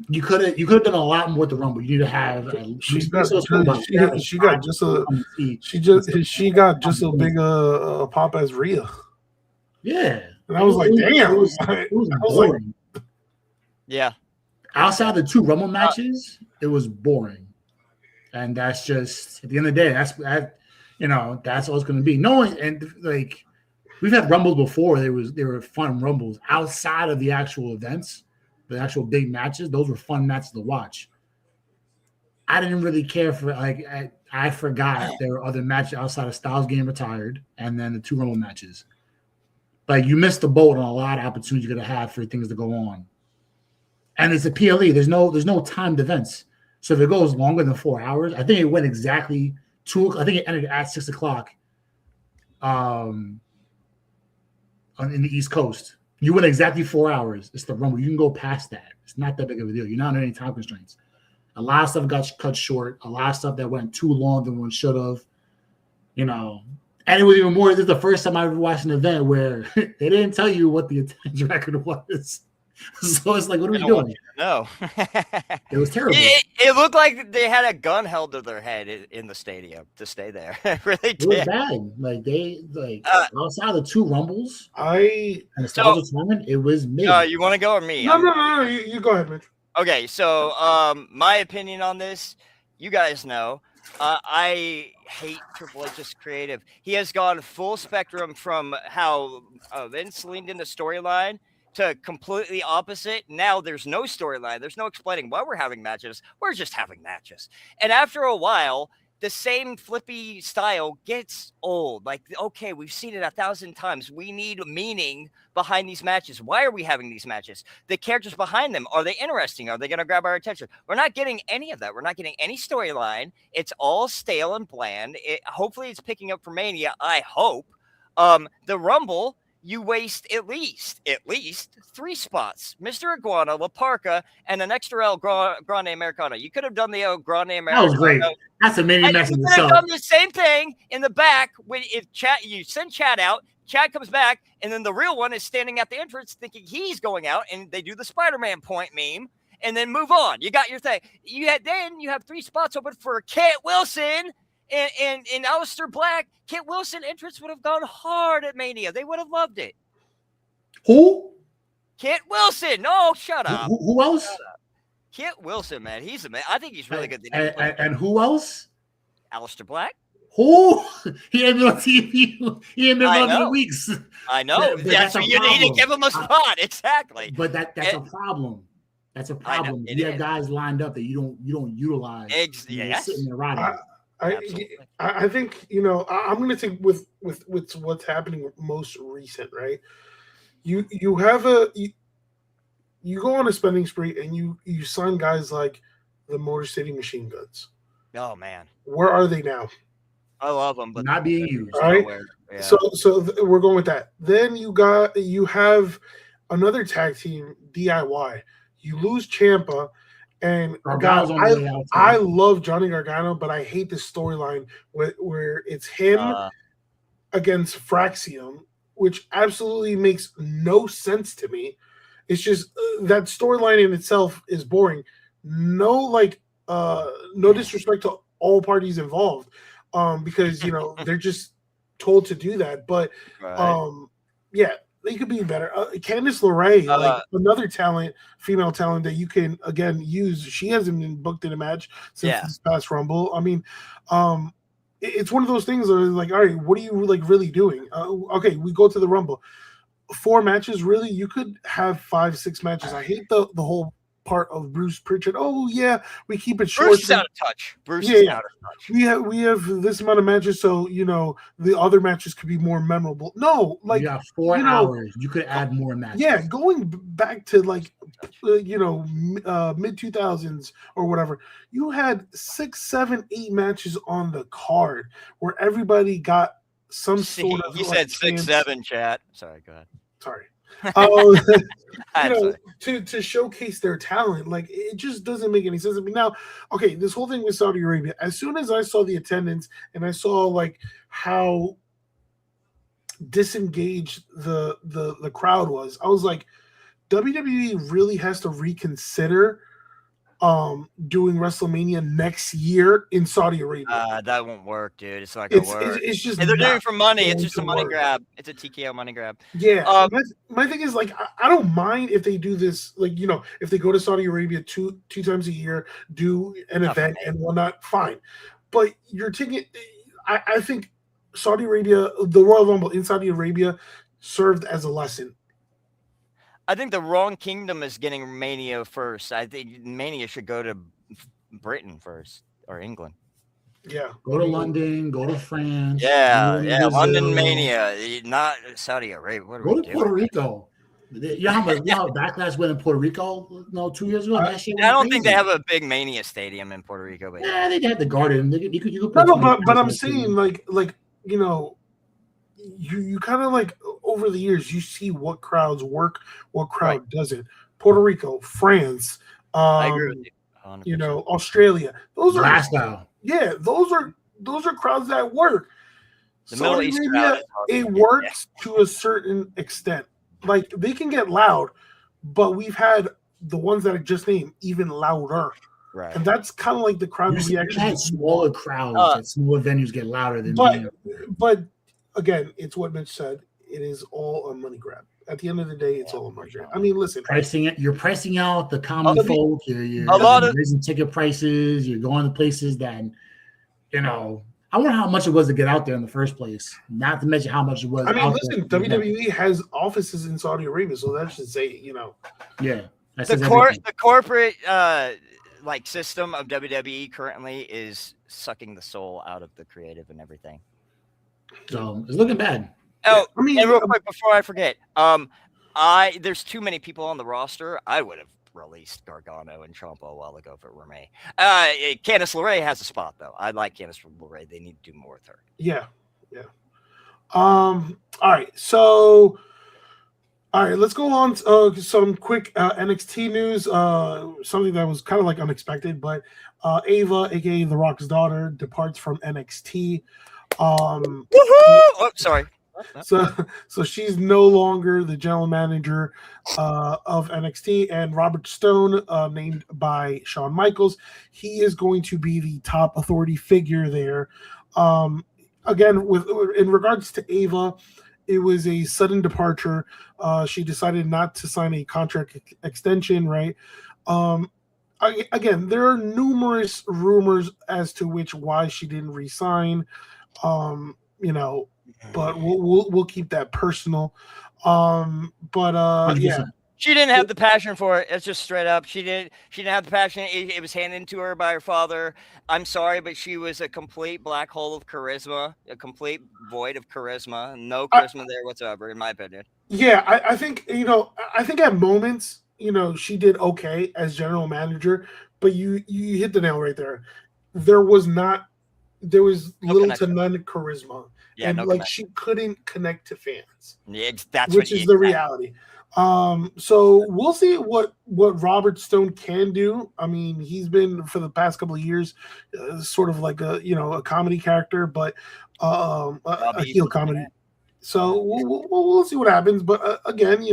you could have done a lot more with the Rumble. You need to have. She got just a big pop as Rhea. Yeah, and I was like, damn. It was boring. Yeah. Outside the 2 Rumble matches, it was boring, and that's just, at the end of the day, that's all it's going to be. We've had Rumbles before. They were fun Rumbles outside of the actual events. The actual big matches, those were fun matches to watch. I didn't really care for, I forgot there were other matches outside of Styles getting retired and then the 2 Rumble matches. Like, you missed the boat on a lot of opportunities you're gonna have for things to go on. And it's a PLE. There's no timed events. So if it goes longer than 4 hours, I think it went exactly 2. I think it ended at 6 o'clock. In the East Coast. You went exactly 4 hours. It's the Rumble. You can go past that. It's not that big of a deal. You're not under any time constraints. A lot of stuff got cut short. A lot of stuff that went too long than one should have. And it was even more. This is the first time I ever watched an event where they didn't tell you what the attendance record was. So it's like, what are we doing? No. It was terrible. It looked like they had a gun held to their head in the stadium to stay there. It really did. It was bad. Outside the 2 Rumbles and the Styles tournament, it was me. You want to go or me? No. You go ahead, Mitch. Okay, so my opinion on this, you guys know, I hate Triple H's creative. He has gone full spectrum from how Vince leaned into storyline to completely opposite. Now there's no storyline. There's no explaining why we're having matches. We're just having matches. And after a while, the same flippy style gets old. Like, okay, we've seen it 1,000 times. We need meaning behind these matches. Why are we having these matches? The characters behind them, are they interesting? Are they going to grab our attention? We're not getting any of that. We're not getting any storyline. It's all stale and bland. Hopefully it's picking up for Mania. I hope. The Rumble, you waste at least 3 spots. Mr. Iguana, La Parka, and an extra El Grande Americano. You could have done the El Grande Americano. That was great. That's a mini message. You could have done the same thing in the back. You send Chad out, Chad comes back, and then the real one is standing at the entrance thinking he's going out, and they do the Spider-Man point meme, and then move on. You got your thing. You have 3 spots open for Kit Wilson and Aleister Black. Kit Wilson entrance would have gone hard at Mania. They would have loved it. Who? Kit Wilson. No, shut up. Who else? Kit Wilson, man. He's amazing. I think he's really good. And who else? Aleister Black. Who? He ain't been on TV. He ain't been on weeks. I know. That's what you need to give him a spot. Exactly. But that's a problem. That's a problem. You have guys lined up that you don't utilize. Yes. Sitting there riding. I think, I'm going to take with what's happening most recent, right? You go on a spending spree and you sign guys like the Motor City Machine Guns. Oh man, where are they now? I love them, but not being used. Right? Yeah. So we're going with that. Then you have another tag team, DIY. You lose Ciampa. And God, I love Johnny Gargano, but I hate this storyline where it's him against Fraxium, which absolutely makes no sense to me. It's just that storyline in itself is boring. No disrespect to all parties involved, because they're just told to do that. But yeah. They could be better. Candice LeRae, another female talent that you can again use. She hasn't been booked in a match since this past Rumble. I mean, it's one of those things where like, all right, what are you really doing? Okay, we go to the Rumble, 4 matches. Really, you could have 5-6 matches. I hate the whole part of Bruce Pritchard. Oh yeah, we keep it short. Bruce is out of touch. Is out of touch. We have this amount of matches, so the other matches could be more memorable. No, like you got 4 hours. You could add more matches. Yeah, going back to mid 2000s or whatever, you had 6, 7, 8 matches on the card where everybody got some sort of. You said 6, 7, chat. Sorry, go ahead. Sorry. To showcase their talent, like it just doesn't make any sense to me. Now, okay, this whole thing with Saudi Arabia, as soon as I saw the attendance and I saw like how disengaged the crowd was, I was like, WWE really has to reconsider doing WrestleMania next year in Saudi Arabia. That won't work, dude. It's not gonna work. It's just they're doing it for money. It's just a money grab. It's a TKO money grab. Yeah. My thing is like I don't mind if they do this, like if they go to Saudi Arabia two times a year, do an event and whatnot, fine. But you're taking. I think Saudi Arabia, the Royal Rumble in Saudi Arabia, served as a lesson. I think the wrong kingdom is getting Mania first. I think Mania should go to Britain first or England. Yeah. Go to London, go to France. Yeah. London Mania, not Saudi Arabia. Go to Puerto Rico. You know how Backlash went in Puerto Rico 2 years ago? I don't think they have a big Mania stadium in Puerto Rico. But yeah, they had the Garden. You could but I'm saying like you kind of like over the years you see what crowds work, what crowd doesn't. Puerto Rico, France, I agree with you. 100%. Australia. Those are Glasgow. Yeah, those are crowds that work. The Middle East crowd, it works to a certain extent. Like they can get loud, but we've had the ones that I just named even louder. Right. And that's kind of like the crowd reaction. Had smaller crowds and smaller venues get louder than but again, it's what Mitch said. It is all a money grab. At the end of the day, it's all a money grab. I mean, listen, you're pricing out the common folk. You're raising ticket prices. You're going to places that I wonder how much it was to get out there in the first place. Not to mention how much it was. I mean, listen, WWE has offices in Saudi Arabia, so that should say, Yeah. The corporate system of WWE currently is sucking the soul out of the creative and everything. So it's looking bad. Oh, I mean, and real quick before I forget, there's too many people on the roster. I would have released Gargano and Ciampa a while ago if it were me. Candice LeRae has a spot though. I like Candice LeRae. They need to do more with her. Yeah. All right. So, let's go on to some quick NXT news. Something that was kind of like unexpected, but Ava, aka The Rock's daughter, departs from NXT. Woohoo! Oh, sorry. So she's no longer the general manager of NXT, and Robert Stone, named by Shawn Michaels, he is going to be the top authority figure there. Again, in regards to Ava, it was a sudden departure. She decided not to sign a contract extension, right? Again, there are numerous rumors as to why she didn't resign. But we'll keep that personal. Yeah. She didn't have the passion for it. It's just straight up. She didn't have the passion. It was handed to her by her father. I'm sorry, but she was a complete black hole of charisma, a complete void of charisma. No charisma there whatsoever, in my opinion. Yeah, I think, I think at moments, she did okay as general manager, but you hit the nail right there. There was little to none charisma. Yeah, and she couldn't connect to fans. Yeah, which is the reality. So we'll see what Robert Stone can do. I mean, he's been for the past couple of years sort of like a comedy character, but a heel comedy. So we'll see what happens. But again,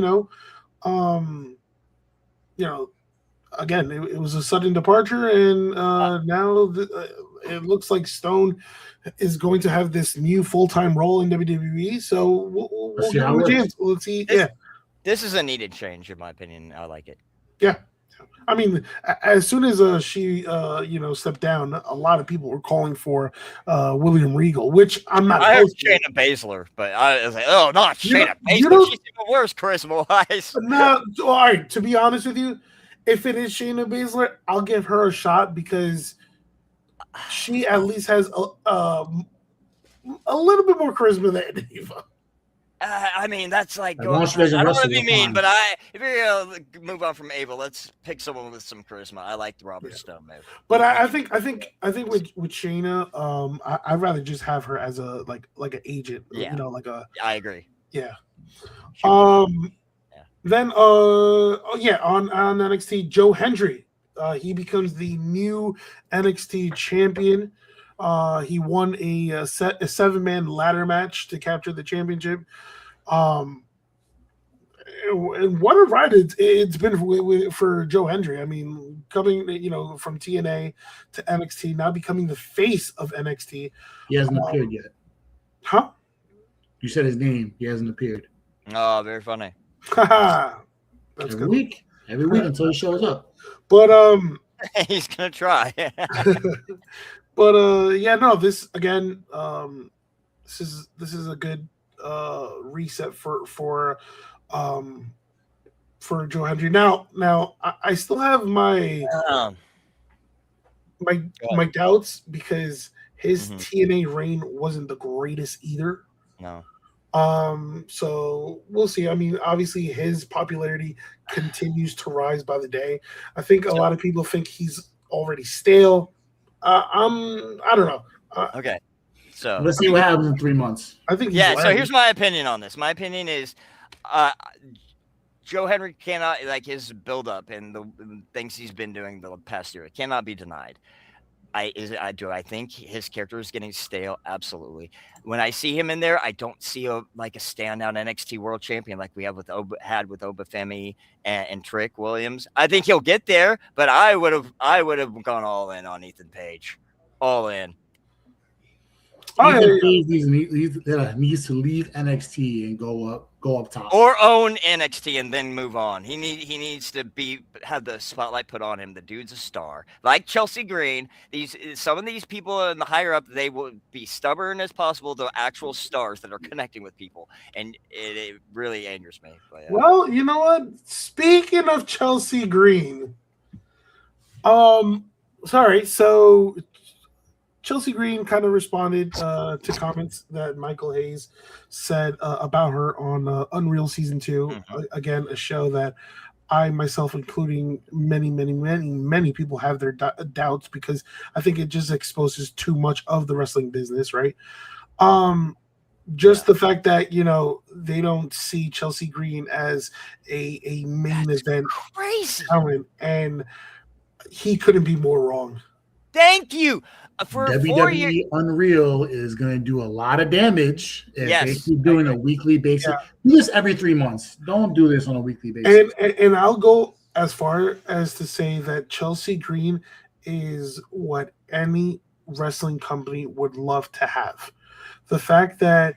again, it was a sudden departure, and now it looks like Stone is going to have this new full-time role in WWE. So we'll give him a chance. Let's see. This is a needed change, in my opinion. I like it. Yeah. I mean, as soon as she stepped down, a lot of people were calling for William Regal, which I'm not. I heard Shayna Baszler, but I was like, oh, not Shayna Baszler. She's even worse charisma-wise. No, all right. To be honest with you, if it is Shayna Baszler, I'll give her a shot because she at least has a little bit more charisma than Eva. I mean, that's like going. I don't want to be mean, but if you're gonna move on from Ava, let's pick someone with some charisma. I like the Robert Stone move. But I think with Shayna, I'd rather just have her as a like an agent. Yeah. I agree. Yeah. Then on NXT, Joe Hendry, he becomes the new NXT champion. He won a 7-man ladder match to capture the championship. And what a ride it's been for Joe Hendry. I mean, coming from TNA to NXT, now becoming the face of NXT. He hasn't appeared yet. Huh? You said his name. He hasn't appeared. Oh, very funny. That's every week until he shows up. But he's gonna try. But this again, this is a good reset for Joe Hendry. Now I still have my doubts because his TNA reign wasn't the greatest either. No. So we'll see. I mean, obviously his popularity continues to rise by the day. I think a lot of people think he's already stale. I don't know. Okay. So let's see what happens in 3 months. I think so here's my opinion on this. My opinion is Joe Hendry cannot, his build-up and the things he's been doing the past year, it cannot be denied. Do I think his character is getting stale? Absolutely. When I see him in there, I don't see a standout NXT World Champion like we have with Obafemi and Trick Williams. I think he'll get there, but I would have gone all in on Ethan Page, all in. Ethan Page needs to leave NXT and go up top, or own NXT and then move on. He needs to have the spotlight put on him. The dude's a star, like Chelsea Green. Some of these people in the higher up, they will be stubborn as possible. The actual stars that are connecting with people, and it really angers me. But, well, you know what? Speaking of Chelsea Green, sorry, so Chelsea Green kind of responded to comments that Michael Hayes said about her on Unreal Season 2. Mm-hmm. Again, a show that I myself, including many people, have their doubts because I think it just exposes too much of the wrestling business, right? The fact that, they don't see Chelsea Green as a main event talent, and he couldn't be more wrong. Thank you. For WWE 4 years, Unreal is going to do a lot of damage if they keep doing a weekly basis. Yeah. Do this every 3 months. Don't do this on a weekly basis. And I'll go as far as to say that Chelsea Green is what any wrestling company would love to have. The fact that,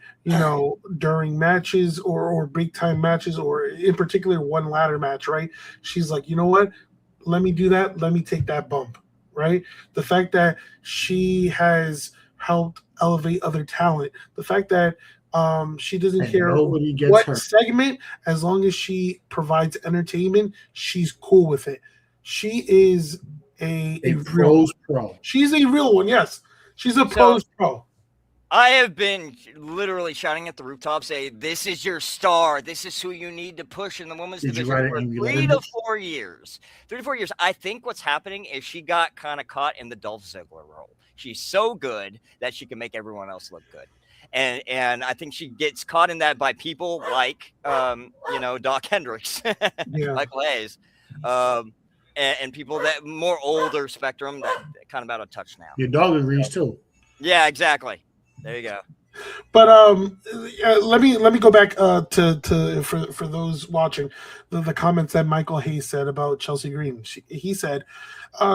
during matches or big time matches, or in particular one ladder match, right? She's like, you know what? Let me do that. Let me take that bump. Right? The fact that she has helped elevate other talent, the fact that she doesn't care what segment, as long as she provides entertainment, she's cool with it. She is a pros pro. She's a real one, yes. She's a pros pro. I have been literally shouting at the rooftop, saying, this is your star. This is who you need to push in the women's division for 3 to 4 years. 3 to 4 years. I think what's happening is she got kind of caught in the Dolph Ziggler role. She's so good that she can make everyone else look good. And I think she gets caught in that by people like, Doc Hendricks, Michael Hayes, and people that more older spectrum that kind of out of touch now. Your dog agrees too. Yeah, exactly. There you go. But let me go back to for those watching the comments that Michael Hayes said about Chelsea Green. He said,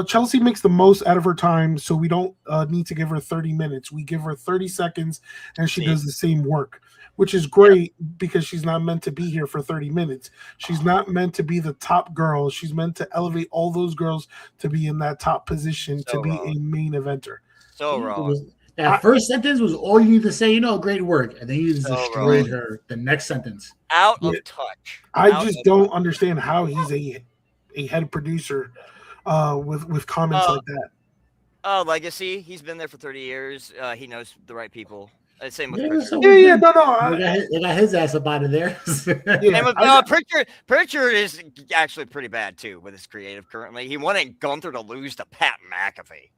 Chelsea makes the most out of her time, so we don't need to give her 30 minutes. We give her 30 seconds, and she does the same work, which is great because she's not meant to be here for 30 minutes. She's not meant to be the top girl. She's meant to elevate all those girls to be in that top position, to be a main eventer. So wrong. That first sentence was all you need to say, great work. And then you just destroyed her. The next sentence. Out of touch. I just don't understand how he's a head producer with comments like that. Oh, Legacy. He's been there for 30 years. He knows the right people. Same with Pritchard. They got his ass up out of there. Pritchard is actually pretty bad, too, with his creative currently. He wanted Gunther to lose to Pat McAfee.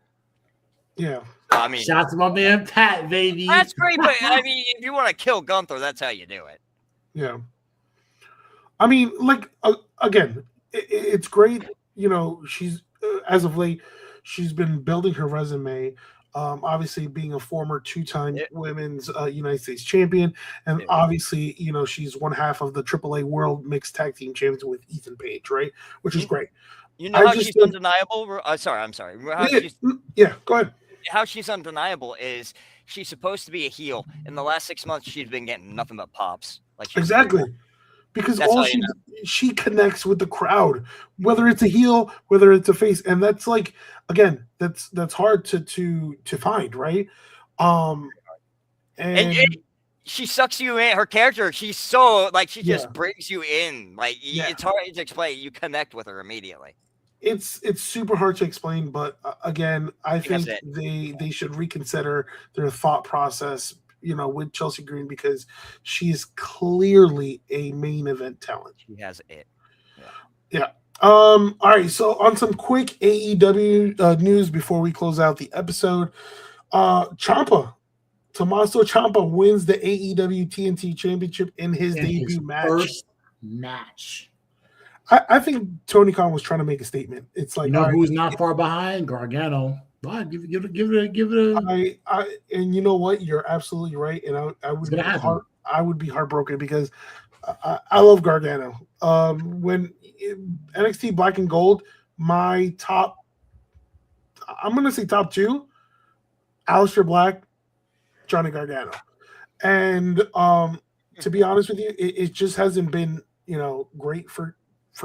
Yeah. I mean, shots to my man Pat, baby. That's great, but I mean, if you want to kill Gunther, that's how you do it. Yeah. I mean, again, it's great. She's as of late, she's been building her resume. Obviously, being a former 2-time women's United States champion, and obviously, she's one half of the AAA World Mixed Tag Team Champions with Ethan Page, right? Which is great. How she's undeniable? I'm sorry. Go ahead. How she's undeniable is she's supposed to be a heel. In the last 6 months, she's been getting nothing but pops. Exactly. Because she connects with the crowd, whether it's a heel, whether it's a face, and that's that's hard to find, right? And she sucks you in. Her character, she's so she just brings you in. It's hard to explain. You connect with her immediately. It's super hard to explain, but again, I think they should reconsider their thought process, with Chelsea Green, because she is clearly a main event talent. She has it. Yeah. All right. So on some quick AEW news before we close out the episode, Ciampa, Tommaso Ciampa wins the AEW TNT Championship in his debut match. First match. I think Tony Khan was trying to make a statement. It's like, who's not far behind? Gargano. But give it a. And you know what? You're absolutely right. And I would be heartbroken because I love Gargano. When NXT Black and Gold, my I'm going to say top 2, Aleister Black, Johnny Gargano. And to be honest with you, it just hasn't been, great for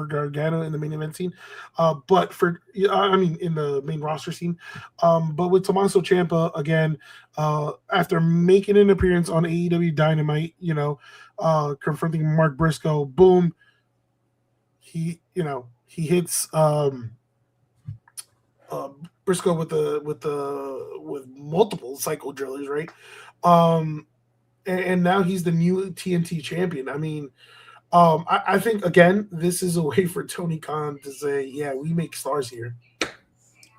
Gargano in the main event scene. But in the main roster scene. But with Tommaso Ciampa, again, after making an appearance on AEW Dynamite, confronting Mark Briscoe, boom, he hits Briscoe with multiple cycle drillers, right? And now he's the new TNT champion. I mean, I think, again, this is a way for Tony Khan to say, yeah, we make stars here.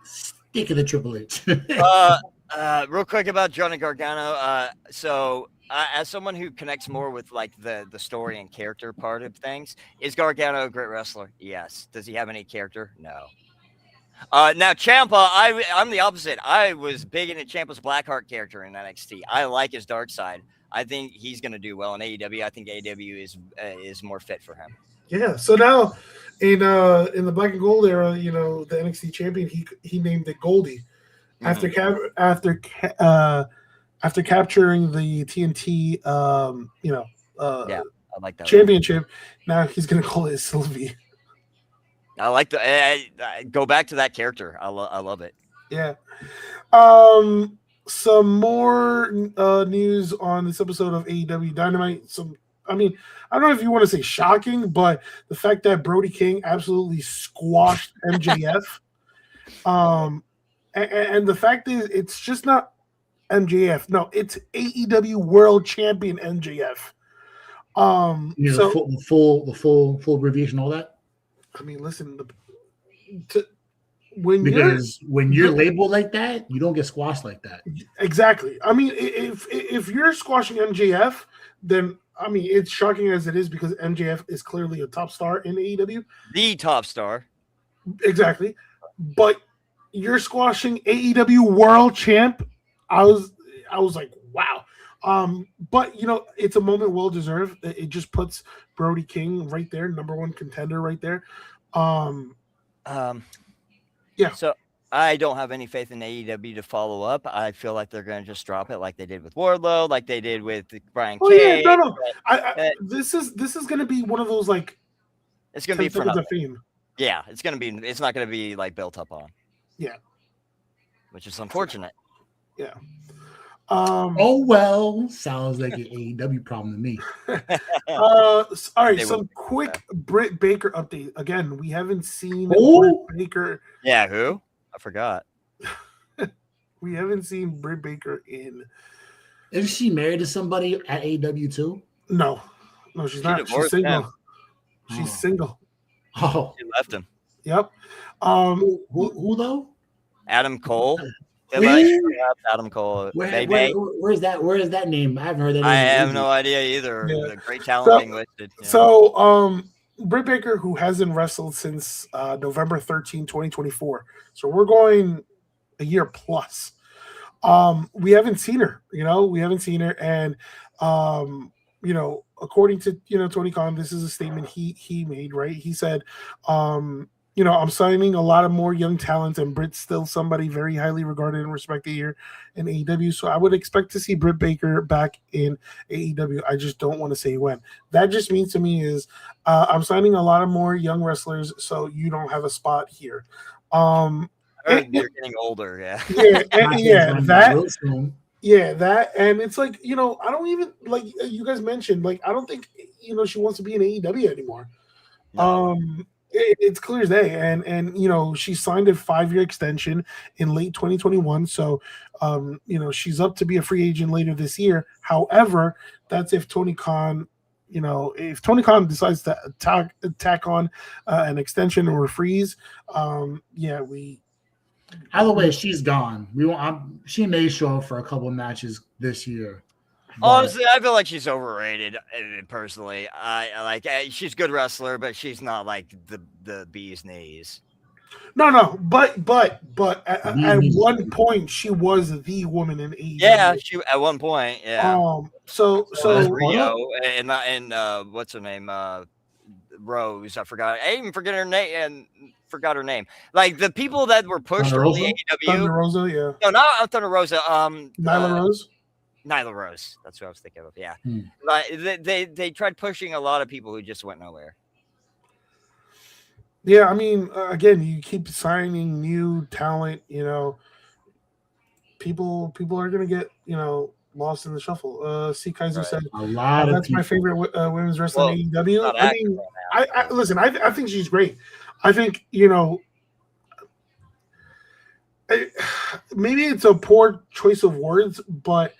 Stick of the Triple H. Real quick about Johnny Gargano. So as someone who connects more with like the story and character part of things, is Gargano a great wrestler? Yes. Does he have any character? No. Now Ciampa, I'm the opposite. I was big into Ciampa's Blackheart character in NXT. I like his dark side. I think he's going to do well in AEW. I think AEW is more fit for him. Yeah. So now in the Black and Gold era, the NXT champion, he named it Goldie after capturing the TNT I like that championship. Now he's going to call it Sylvie. I like go back to that character. I love it. Yeah. Some more news on this episode of AEW Dynamite. I don't know if you want to say shocking, but the fact that Brody King absolutely squashed MJF. And the fact is, it's just not MJF. No, it's AEW World Champion MJF. The full abbreviation, all that. I mean, listen, when you're labeled like that, you don't get squashed like that. Exactly. I mean, if you're squashing MJF, then it's shocking as it is because MJF is clearly a top star in AEW. The top star. Exactly. But you're squashing AEW World Champ. I was like, wow. But it's a moment well deserved. It just puts Brody King right there, number one contender right there. Yeah. So I don't have any faith in AEW to follow up. I feel like they're going to just drop it like they did with Wardlow, like they did with Brian Cage. Yeah, no. This is going to be one of those like. It's going to be for nothing. Fame. Yeah, it's not going to be like built up on. Yeah. Which is unfortunate. Yeah. Oh well, sounds like an AEW problem to me. All right, some quick Britt Baker update. Again, we haven't seen Britt Baker. Yeah, who? I forgot. We haven't seen Britt Baker in. Is she married to somebody at AEW too? No, she's not. She's single. Him. She's single. Oh, she left him. Yep. Who though? Adam Cole. Adam Cole. Where's that name? I haven't heard that name. I have no idea either. Yeah. The great talent being listed. Yeah. So, Britt Baker, who hasn't wrestled since November 13, 2024. So we're going a year plus. We haven't seen her, And, according to, Tony Khan, this is a statement he made, right? He said, I'm signing a lot of more young talent, and Britt's still somebody very highly regarded and respected here in AEW. So I would expect to see Britt Baker back in AEW. I just don't want to say when. That just means to me is I'm signing a lot of more young wrestlers, so you don't have a spot here. You're getting older, yeah. That, and it's like, I don't even, like you guys mentioned, like I don't think, she wants to be in AEW anymore. No. It's clear as day, and she signed a 5-year extension in late 2021. So, she's up to be a free agent later this year. However, that's if Tony Khan, decides to tack on an extension or a freeze. Either way, she's gone. She may show up for a couple of matches this year. Honestly, I feel like she's overrated. Personally, she's a good wrestler, but she's not like the bee's knees. No, but at one point she was the woman in AEW. Yeah, she at one point. Yeah. So Rio and what's her name? Rose. I even forgot her name. Like the people that were pushed early AEW. Thunder Rosa, yeah. No, not Thunder Rosa. Nyla Rose. Nyla Rose. That's what I was thinking of. Yeah. Like, they tried pushing a lot of people who just went nowhere. Yeah, I mean, again, you keep signing new talent. People are gonna get lost in the shuffle. See, Kaiser said a lot of that's people. my favorite women's wrestling AEW. I mean, I listen. I think she's great. I think maybe it's a poor choice of words, but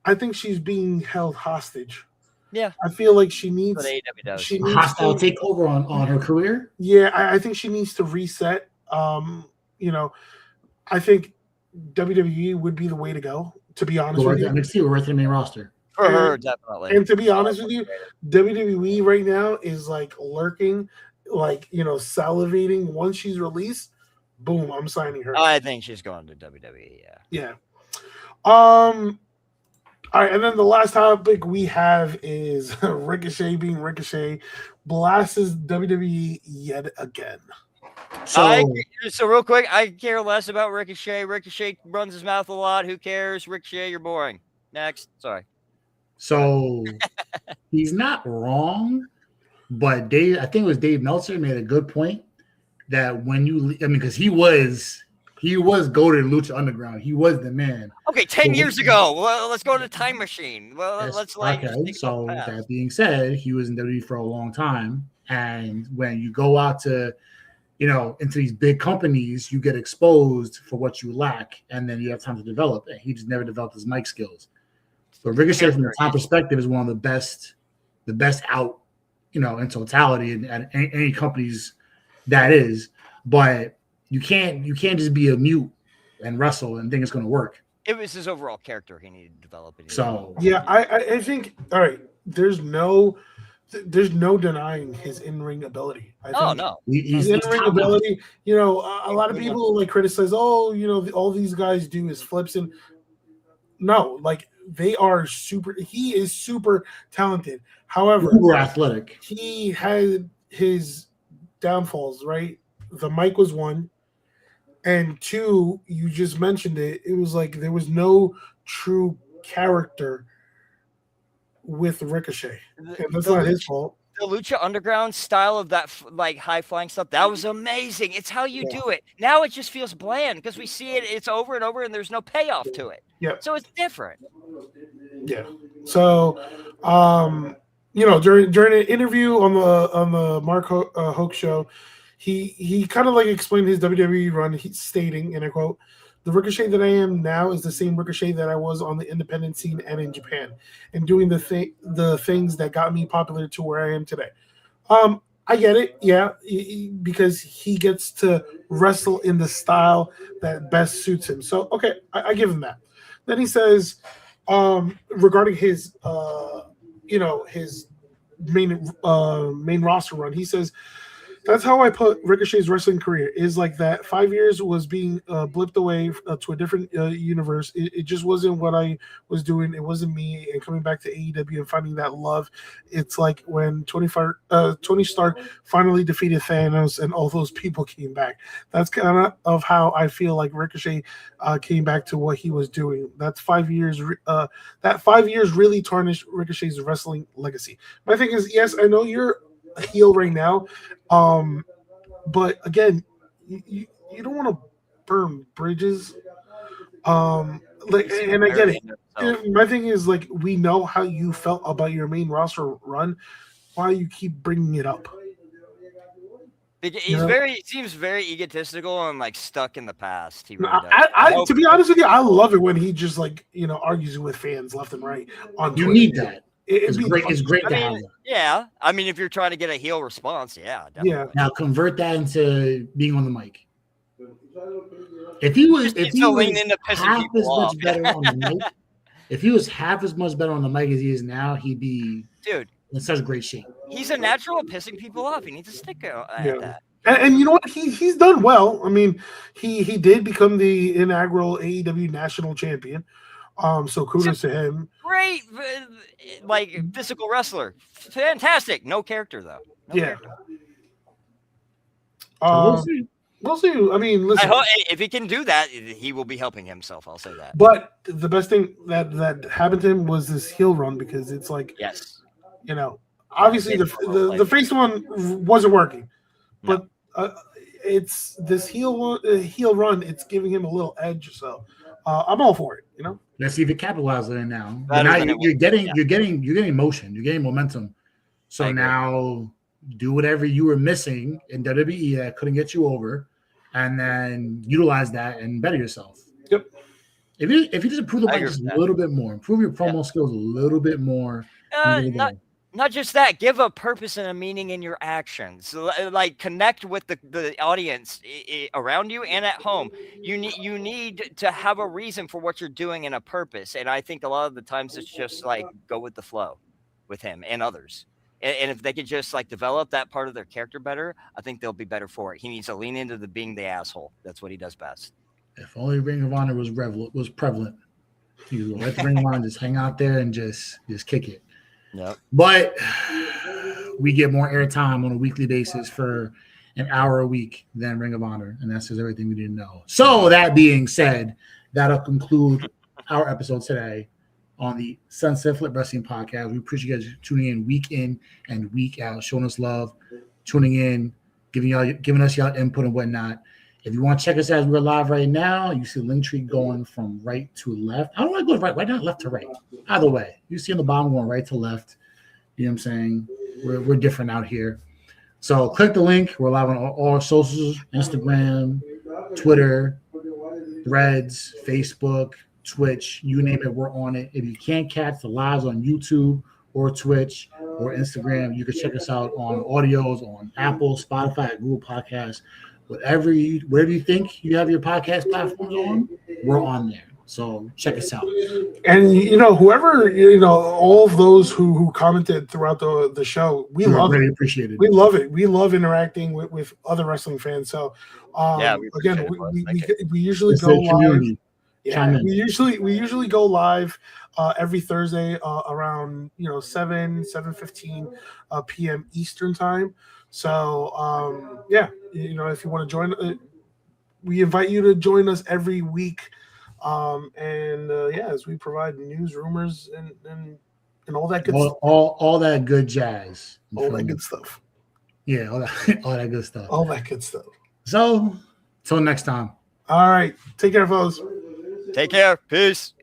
I think she's being held hostage. Yeah, I feel like she needs a hostile takeover on her career. Yeah, I think she needs to reset. I think WWE would be the way to go. To be honest with you, NXT or the main roster for her, definitely. And to be honest with you, WWE right now is like lurking, salivating. Once she's released, boom, I'm signing her. I think she's going to WWE. Yeah. All right, and then the last topic we have is Ricochet being Ricochet blasts WWE yet again. So real quick, I care less about Ricochet. Ricochet runs his mouth a lot. Who cares? Ricochet, you're boring. Next. Sorry. So he's not wrong, but I think it was Dave Meltzer made a good point that because he was goated Lucha Underground. He was the man. Okay, 10 years ago. Well, let's go to Time Machine. Well, let's okay. So that being said, he was in WWE for a long time, and when you go out to into these big companies, you get exposed for what you lack, and then you have time to develop. And he just never developed his mic skills. But Ricochet, from the top perspective, is one of the best out, in totality, and at any companies that is. But you can't just be a mute and wrestle and think it's going to work. It was his overall character he needed to develop. So yeah, I think all right. There's no denying his in-ring ability. His in-ring ability. A lot of people criticize. All these guys do is flips, and no, they are super. He is super talented. However, uber athletic. He had his downfalls. Right, the mic was one, and two. You just mentioned it. It was there was no true character with Ricochet, and that's not his fault. The Lucha Underground style of that high flying stuff, that was amazing. It's how you do it. Now it just feels bland because we see it's over and over and there's no payoff to it. Yeah. So it's different. Yeah. So during an interview on the Mark Hoke show, he kind of explained his WWE run. He's stating, and I quote, "The Ricochet that I am now is the same Ricochet that I was on the independent scene and in Japan, and doing the things that got me popular to where I am today." I get it, yeah, because he gets to wrestle in the style that best suits him. So, okay, I give him that. Then he says, regarding his, his main roster run, he says, "That's how I put Ricochet's wrestling career. Is that 5 years was being blipped away to a different universe. It just wasn't what I was doing. It wasn't me. And coming back to AEW and finding that love, it's like when Tony Stark finally defeated Thanos and all those people came back. That's kind of how I feel like Ricochet came back to what he was doing. That's 5 years. That 5 years really tarnished Ricochet's wrestling legacy. My thing is, yes, I know you're a heel right now, but again, you don't want to burn bridges. And I get it. My thing is, we know how you felt about your main roster run. Why you keep bringing it up? He seems very egotistical and stuck in the past. He really does. To be honest with you, I love it when he just argues with fans left and right on Twitter. You need that. It's great to have that. Yeah. I mean, if you're trying to get a heel response, yeah, definitely. Yeah. Now convert that into being on the mic. If he was half as much better on the mic, if he was half as much better on the mic as he is now, he'd be in such great shape. He's a natural at pissing people off. He needs to stick at that. And you know what? He's done well. I mean, he did become the inaugural AEW national champion. So kudos to him. Great, physical wrestler. Fantastic. No character though. No character. We'll see. I mean, listen. If he can do that, he will be helping himself. I'll say that. But the best thing that happened to him was this heel run, because it's like, yes, obviously the face one wasn't working, but it's this heel run. It's giving him a little edge. So I'm all for it. Let's see if he capitalizes on it now. Now you're getting motion. You're getting momentum. So now do whatever you were missing in WWE that couldn't get you over, and then utilize that and better yourself. Yep. If you just improve the mic just a little bit more, improve your promo skills a little bit more. Not just that, give a purpose and a meaning in your actions. Like connect with the audience around you and at home. You need to have a reason for what you're doing and a purpose. And I think a lot of the times it's just like go with the flow with him and others. And if they could just like develop that part of their character better, I think they'll be better for it. He needs to lean into being the asshole. That's what he does best. If only Ring of Honor was prevalent. You would let the Ring of Honor just hang out there and just kick it. Yep. But we get more airtime on a weekly basis for an hour a week than Ring of Honor, and that's just everything we didn't know. So that being said, that'll conclude our episode today on the Sunset Flip Wrestling Podcast. We appreciate you guys tuning in and week out, showing us love, tuning in, giving us y'all input and whatnot. If you want to check us out as we're live right now, you see the link tree going from right to left. I don't want to go right now, left to right. Either way, you see on the bottom going right to left. You know what I'm saying? We're different out here. So click the link. We're live on all our socials, Instagram, Twitter, Threads, Facebook, Twitch, you name it, we're on it. If you can't catch the lives on YouTube or Twitch or Instagram, you can check us out on audios on Apple, Spotify, Google Podcasts, whatever you think you have your podcast platforms on, we're on there. So check us out. And whoever, all of those who commented throughout the show, we love really it. Appreciate it. We love it. We love interacting with other wrestling fans. So again, we usually go live. Yeah, we usually go live every Thursday around 7:15 p.m. Eastern time. So if you want to join, we invite you to join us every week. As we provide news, rumors, and all that good stuff. All that good jazz. All that good stuff. Yeah, all that good stuff. All that good stuff. So, till next time. All right. Take care, folks. Take care. Peace.